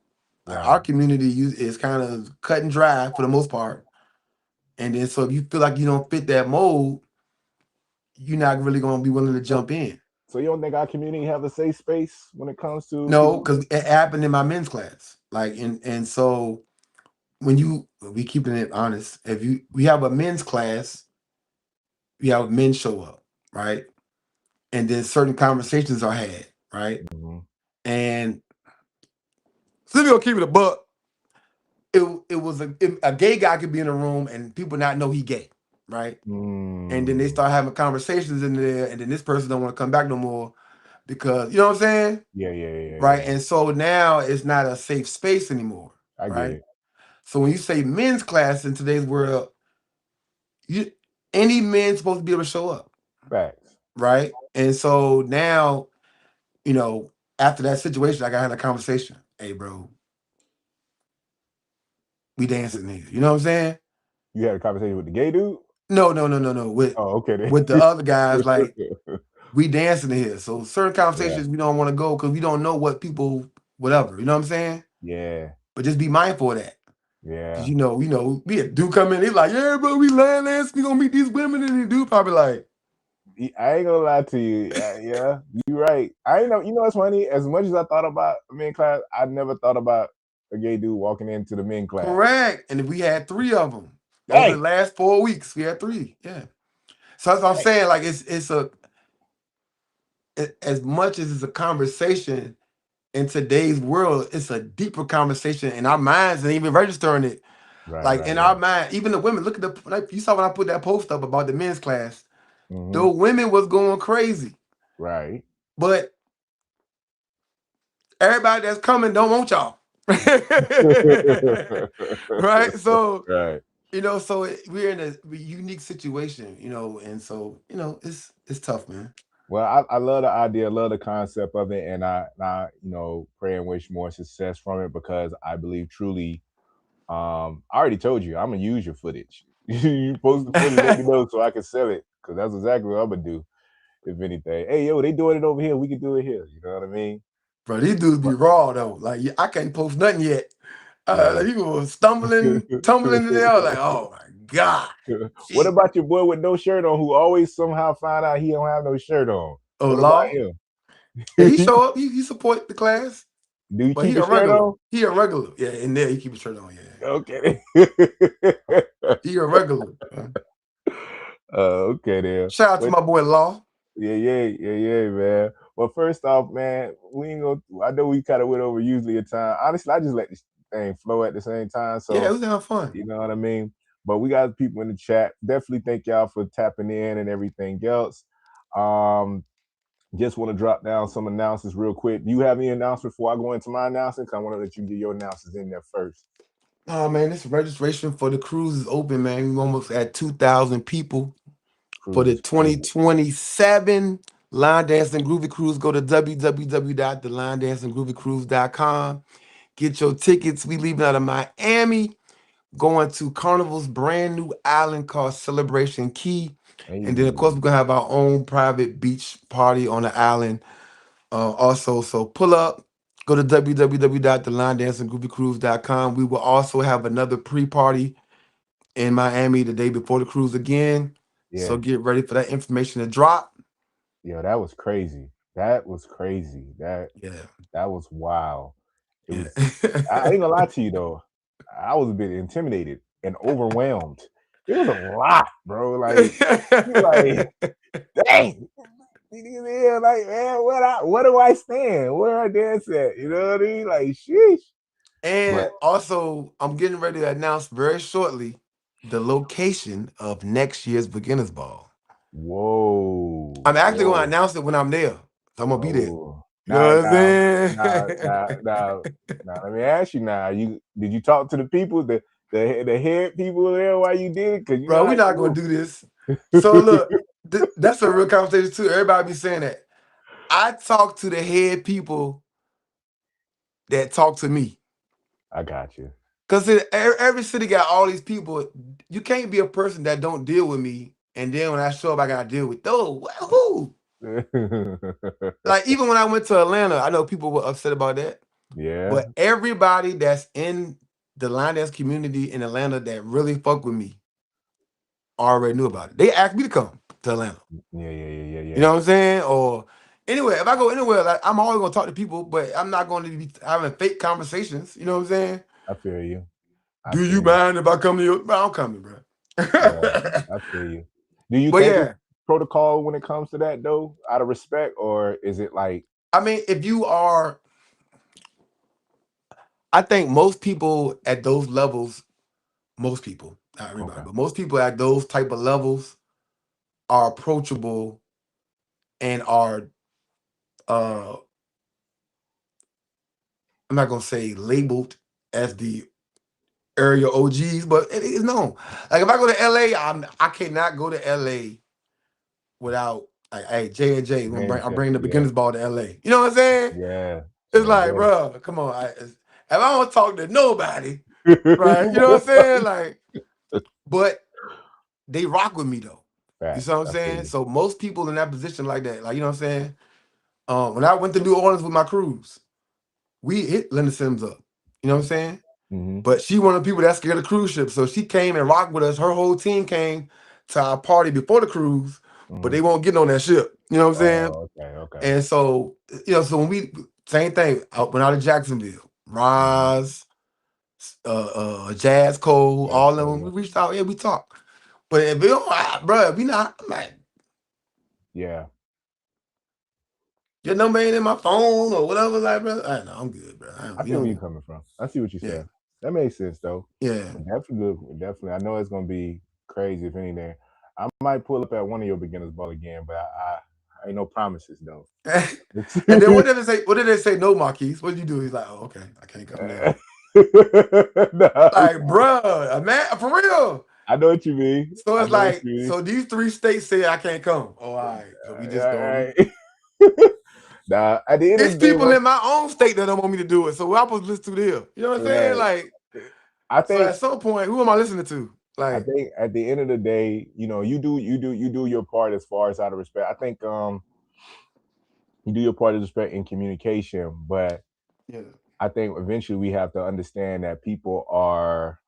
Like Right. our community is kind of cut and dry for the most part. And then so if you feel like you don't fit that mold, you're not really gonna be willing to So, jump in. so you don't think our community have a safe space when it comes to No, people? because it happened in my men's class. Like and so when you we keeping it honest, if you we have a men's class, we have men show up, right? And then certain conversations are had, right? Hmm. And so we gonna keep it a buck. It was a gay guy could be in a room and people not know he gay, right? And then they Mm. start having conversations in there, and then this person don't want to come back no more because you know what I'm saying, Yeah, yeah, yeah, right? yeah. And so now it's not a safe space anymore, I get right? it. So when you say men's class in today's world, you any man's supposed to be able to show up, Facts. right? And so now, you know, after that situation, I got had a conversation. Hey, bro, we dancing here. You know what I'm saying? You had a conversation with the gay dude? No, no, no, no, no. Oh, okay With the then. other guys, like we dancing in here. So certain Yeah, conversations we don't want to go because we don't know what people, whatever. You know what I'm saying? yeah, But just be mindful of that. Cause yeah. we had dude come in, he's like, yeah, bro, we land dance, we gonna meet these women, and the dude probably like, I ain't gonna lie to you. Yeah, you right. I ain't know. You know what's funny? As much as I thought about men class, I never thought about a gay dude walking into the men class. correct. And we had three of them over the Dang, last 4 weeks. We had three. Yeah. So that's what I'm dang. saying. Like as much as it's a conversation in today's world, it's a deeper conversation in our minds and even registering it. Right, Like right, in our right. mind, even the women, look at the like you saw when I put that post up about the men's class, the Hmm. women was going crazy. Right. But everybody that's coming don't want y'all. Right? So, Right. we're in a unique situation, and so, it's tough, man. Well, I love the idea, love the concept of it, and I pray and wish more success from it because I believe truly. I already told you I'm gonna use your footage. You post the footage, let me know so I can sell it because that's exactly what I'm gonna do. If anything, hey yo, they doing it over here, we can do it here. You know what I mean? Bro, these dudes be But raw though. Like I can't post nothing yet. yeah. Like, people were stumbling, tumbling in there. I was like, oh my God. What Gee. about your boy with no shirt on who always somehow find out he don't have no shirt on? Oh, What about Law. him? Yeah, he show up, he support the class, Do you but keep he his a shirt regular. on? He a regular. Yeah, in there he keep his shirt on. Yeah. Okay. He a regular. Okay then. Shout out to Well, my boy Law. yeah, yeah, yeah, yeah, man. Well, first off, man, we ain't gonna. I know we kind of went over usually a time. Honestly, I just let this thing flow at the same time. Yeah, it So was having fun. you know what I mean. But we got people in the chat. Definitely thank y'all for tapping in and everything else. Um, just want to drop down some announcements real quick. Do you have any announcements before I go into my announcement? 'Cause I want to let you get your announcements in there first. Oh man, this registration for the cruise is open, man. We almost at 2,000 people for Cruise the is crazy. 2027 Line Dancing Groovy Cruise. Go to www.thelinedancinggroovycruise.com. Get your tickets. We leaving out of Miami, going to Carnival's brand new island called Celebration Key. And then, of course, Hey, we're going to have our own private beach party on the island also. So pull up, go to www.thelinedancinggroovycruise.com. We will also have another pre-party in Miami the day before the cruise again. So yeah, get ready for that information to drop. yeah, that was crazy. That was crazy. Yeah. That was wild. It Yeah. was. I ain't gonna lie to you though. I was a bit intimidated and overwhelmed. It was a lot, bro. Like, you like, dang. Yeah, like man, what do I stand? Where I dance at? You know what I mean? Like, sheesh. But And also, I'm getting ready to announce very shortly the location of next year's beginners ball. whoa, I'm actually going to whoa. announce it when I'm there. So I'm gonna be there. Oh, You know what I'm now, saying? now. Let me ask you now. You did you talk to the people, the head people there while you did it? Because you know Bro, how we're you not gonna do this. So look, that's a real conversation too. Everybody be saying that. I talk to the head people that talk to me. I got you. Cause every city got all these people. You can't be a person that don't deal with me, and then when I show up, I gotta deal with those. Who? Like even when I went to Atlanta, I know people were upset about that. Yeah, But everybody that's in the line dance community in Atlanta that really fuck with me already knew about it. They asked me to come to Atlanta. yeah, yeah, yeah, yeah, You know yeah. what I'm saying? Or anyway, if I go anywhere, like I'm always gonna talk to people, but I'm not going to be having fake conversations. You know what I'm saying? I feel you. I Do you feel you. mind if I come to you? Bro, I'm coming, bro. Yeah, I feel you. Do you But think it's yeah, protocol when it comes to that though, out of respect, or is it like I mean, if you are, I think most people at those levels, most people, not everybody, okay? but most people at those type of levels are approachable and are uh I'm not gonna say labeled as the area OGs, but it is known. Like if I go to LA, I cannot go to LA without like, hey, J&J, I'm Handshake. bringing the Yeah, beginners ball to LA. You know what I'm saying? yeah, It's yeah, like, bro, come on. If I don't talk to nobody, right? You know what I'm saying? Like, but they rock with me though. You see Facts. what I'm I feel saying? you. So most people in that position like that, like you know what I'm saying? When I went to New Orleans with my cruise, we hit Linda Sims up. You know what I'm saying? Hmm. But she one of the people that scared of cruise ships. So she came and rocked with us. Her whole team came to our party before the cruise, but Hmm. they won't get on that ship. You know what I'm saying? Oh, okay, okay. And so, so when we same thing, went out of Jacksonville, Hmm. Roz, Jazz Cole, That's all of cool. them, Yeah, we reached out, yeah, we talked. But if we don't, bro, if we not, I'm like, yeah. your number ain't in my phone or whatever, like, bro. I know, I'm good, bro. I You feel know where me. you're coming from. I see what you're Yeah. saying. That makes sense though. Yeah. Definitely good. Definitely. I know it's gonna be crazy if anything. I might pull up at one of your beginners ball again, but I ain't no promises though. And then what did they say? What did they say? No, Marquise. What did you do? He's like, oh, okay, I can't come now. Nah, Like, bruh, man, for real. I know what you mean. So I it's know what like, you mean. so these three states say I can't come. Oh, all right. So we just going. Right. Nah, at the end of It's the day, people once in my own state that don't want me to do it. So I supposed to listen to them. You know what I'm saying? right. Like, I so at think some point, who am I listening to? I Like, think at the end of the day, you do your part as far as out of respect. I think you do your part of respect in communication, but yeah, I think eventually we have to understand that people are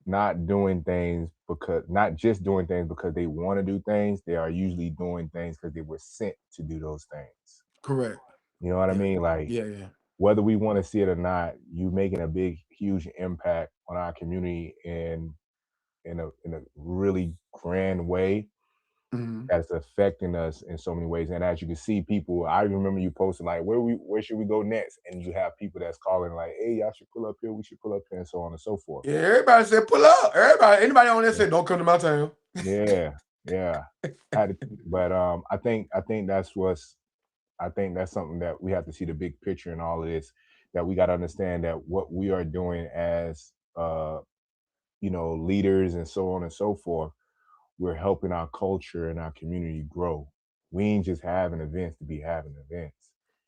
not doing things because not just doing things because they want to do things. They are usually doing things because they were sent to do those things. correct. You know what I Yeah, mean? Like yeah, yeah. whether we want to see it or not, you making a big, huge impact on our community in a really grand way Hmm. that's affecting us in so many ways. And as you can see, people, I remember you posting like, where should we go next? And you have people that's calling like, hey, y'all should pull up here, we should pull up here, and so on and so forth. Yeah, everybody said pull up. Everybody, anybody on there said don't come to my town. Yeah, yeah. Had to, but I think that's something that we have to see the big picture in all of this. That we got to understand that what we are doing as leaders and so on and so forth, we're helping our culture and our community grow. We ain't just having events to be having events.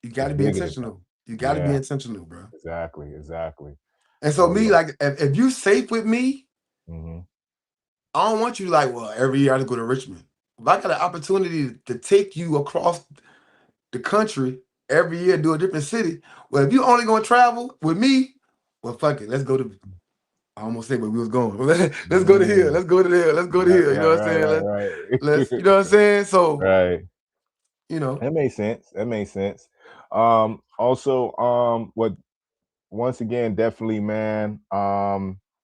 You got It's to be bigger than that. intentional. You got to be Yeah, intentional, bro. exactly, exactly. And so So me, yeah. like, if you safe with me, Hmm. I don't want you like, well, every year I have to go to Richmond. If I got an opportunity to take you across the country every year, do a different city, well, if you only gonna travel with me, well, fuck it. Let's go to. I almost said where we was going. Let's go to here. Mm, Let's go to there. Let's go to right, here. You know right, what I'm right, saying? right, Let's. right. You know what I'm saying? So Right. you know, That makes sense. That makes sense. Also, what once again, definitely, man.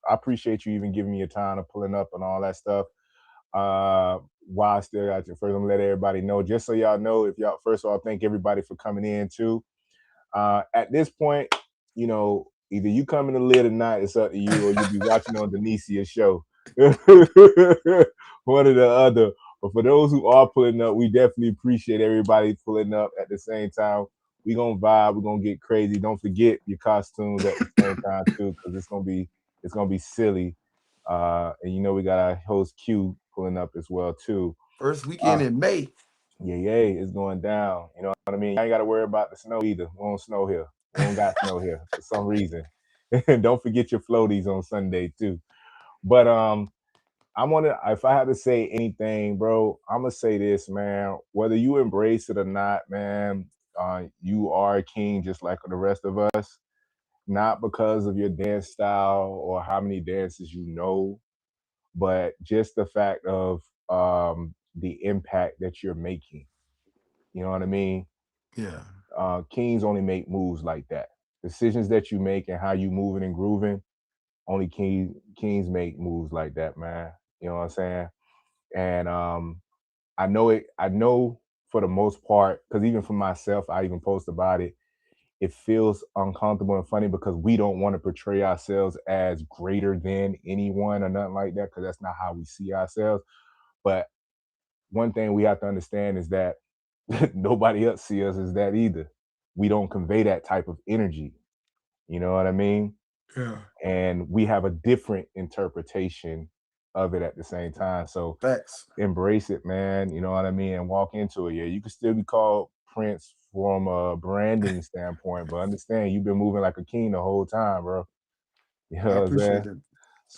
I appreciate you even giving me your time to pulling up and all that stuff. While I still got you, first, I'm gonna let everybody know, just so y'all know, if y'all first of all, thank everybody for coming in too. At this point, either you coming to live tonight, it's up to you, or you'll be watching on Denisia's show. One or the other. But for those who are pulling up, we definitely appreciate everybody pulling up at the same time. We gonna vibe, we're gonna get crazy. Don't forget your costumes at the same time too, because it's gonna be silly. And we got our host Q pulling up as well too. first Uh, weekend in May. yeah, yeah, it's going down. You know what I mean? I ain't got to worry about the snow either. We don't snow here. We don't got snow here for some reason. And don't forget your floaties on Sunday too. But I want to. If I had to say anything, bro, I'm gonna say this, man. Whether you embrace it or not, man, you are a king just like the rest of us. not because of your dance style or how many dances you know, but just the fact of the impact that you're making. You know what I mean? Yeah. Kings only make moves like that. Decisions that you make and how you moving and grooving, only kings make moves like that, man. You know what I'm saying? And I know it. I know for the most part, because even for myself, I even post about it. It feels uncomfortable and funny because we don't want to portray ourselves as greater than anyone or nothing like that, because that's not how we see ourselves. But one thing we have to understand is that nobody else see us as that either. We don't convey that type of energy. You know what I mean? Yeah. And we have a different interpretation of it at the same time. So Facts. embrace it, man. You know what I mean? And walk into it. Yeah, you can still be called Prince from a branding standpoint, but understand you've been moving like a king the whole time, bro. You know I what I'm saying? appreciate it.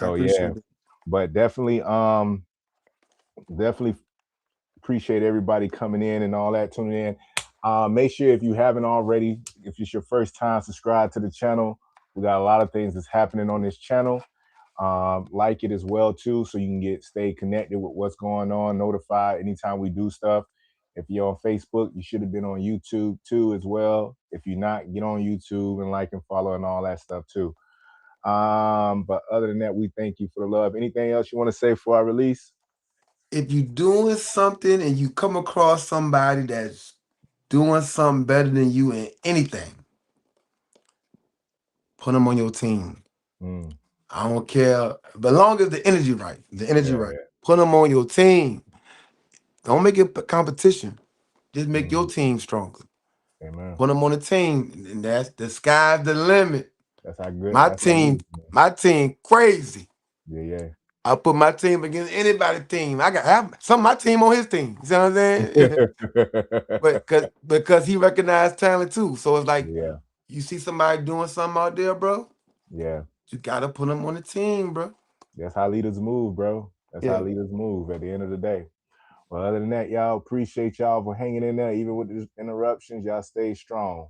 I So yeah, appreciate it. but definitely appreciate everybody coming in and all that, tuning in. Make sure if you haven't already, if it's your first time, subscribe to the channel. We got a lot of things that's happening on this channel. Like it as well too, so you can stay connected with what's going on, notified anytime we do stuff. If you're on Facebook, you should have been on YouTube too as well. If you're not, get on YouTube and like and follow and all that stuff too. But other than that, we thank you for the love. Anything else you want to say before I release? If you're doing something and you come across somebody that's doing something better than you in anything, put them on your team. Mm, I don't care, but long as the energy right, yeah, put them on your team. Don't make it a competition. Just yeah. make your team stronger. Amen. Put them on the team, and that's the sky's the limit. That's how good. My That's how team, good. Man. my team, crazy. Yeah, I put my team against anybody's team. I got have some of my team on his team. You see what I'm saying? yeah, But because he recognized talent too. So it's like yeah, you see somebody doing something out there, bro. yeah. You gotta put them on the team, bro. That's how leaders move, bro. That's how Yeah. leaders move. At the end of the day. Well, other than that, y'all appreciate y'all for hanging in there, even with the interruptions. Y'all stay strong.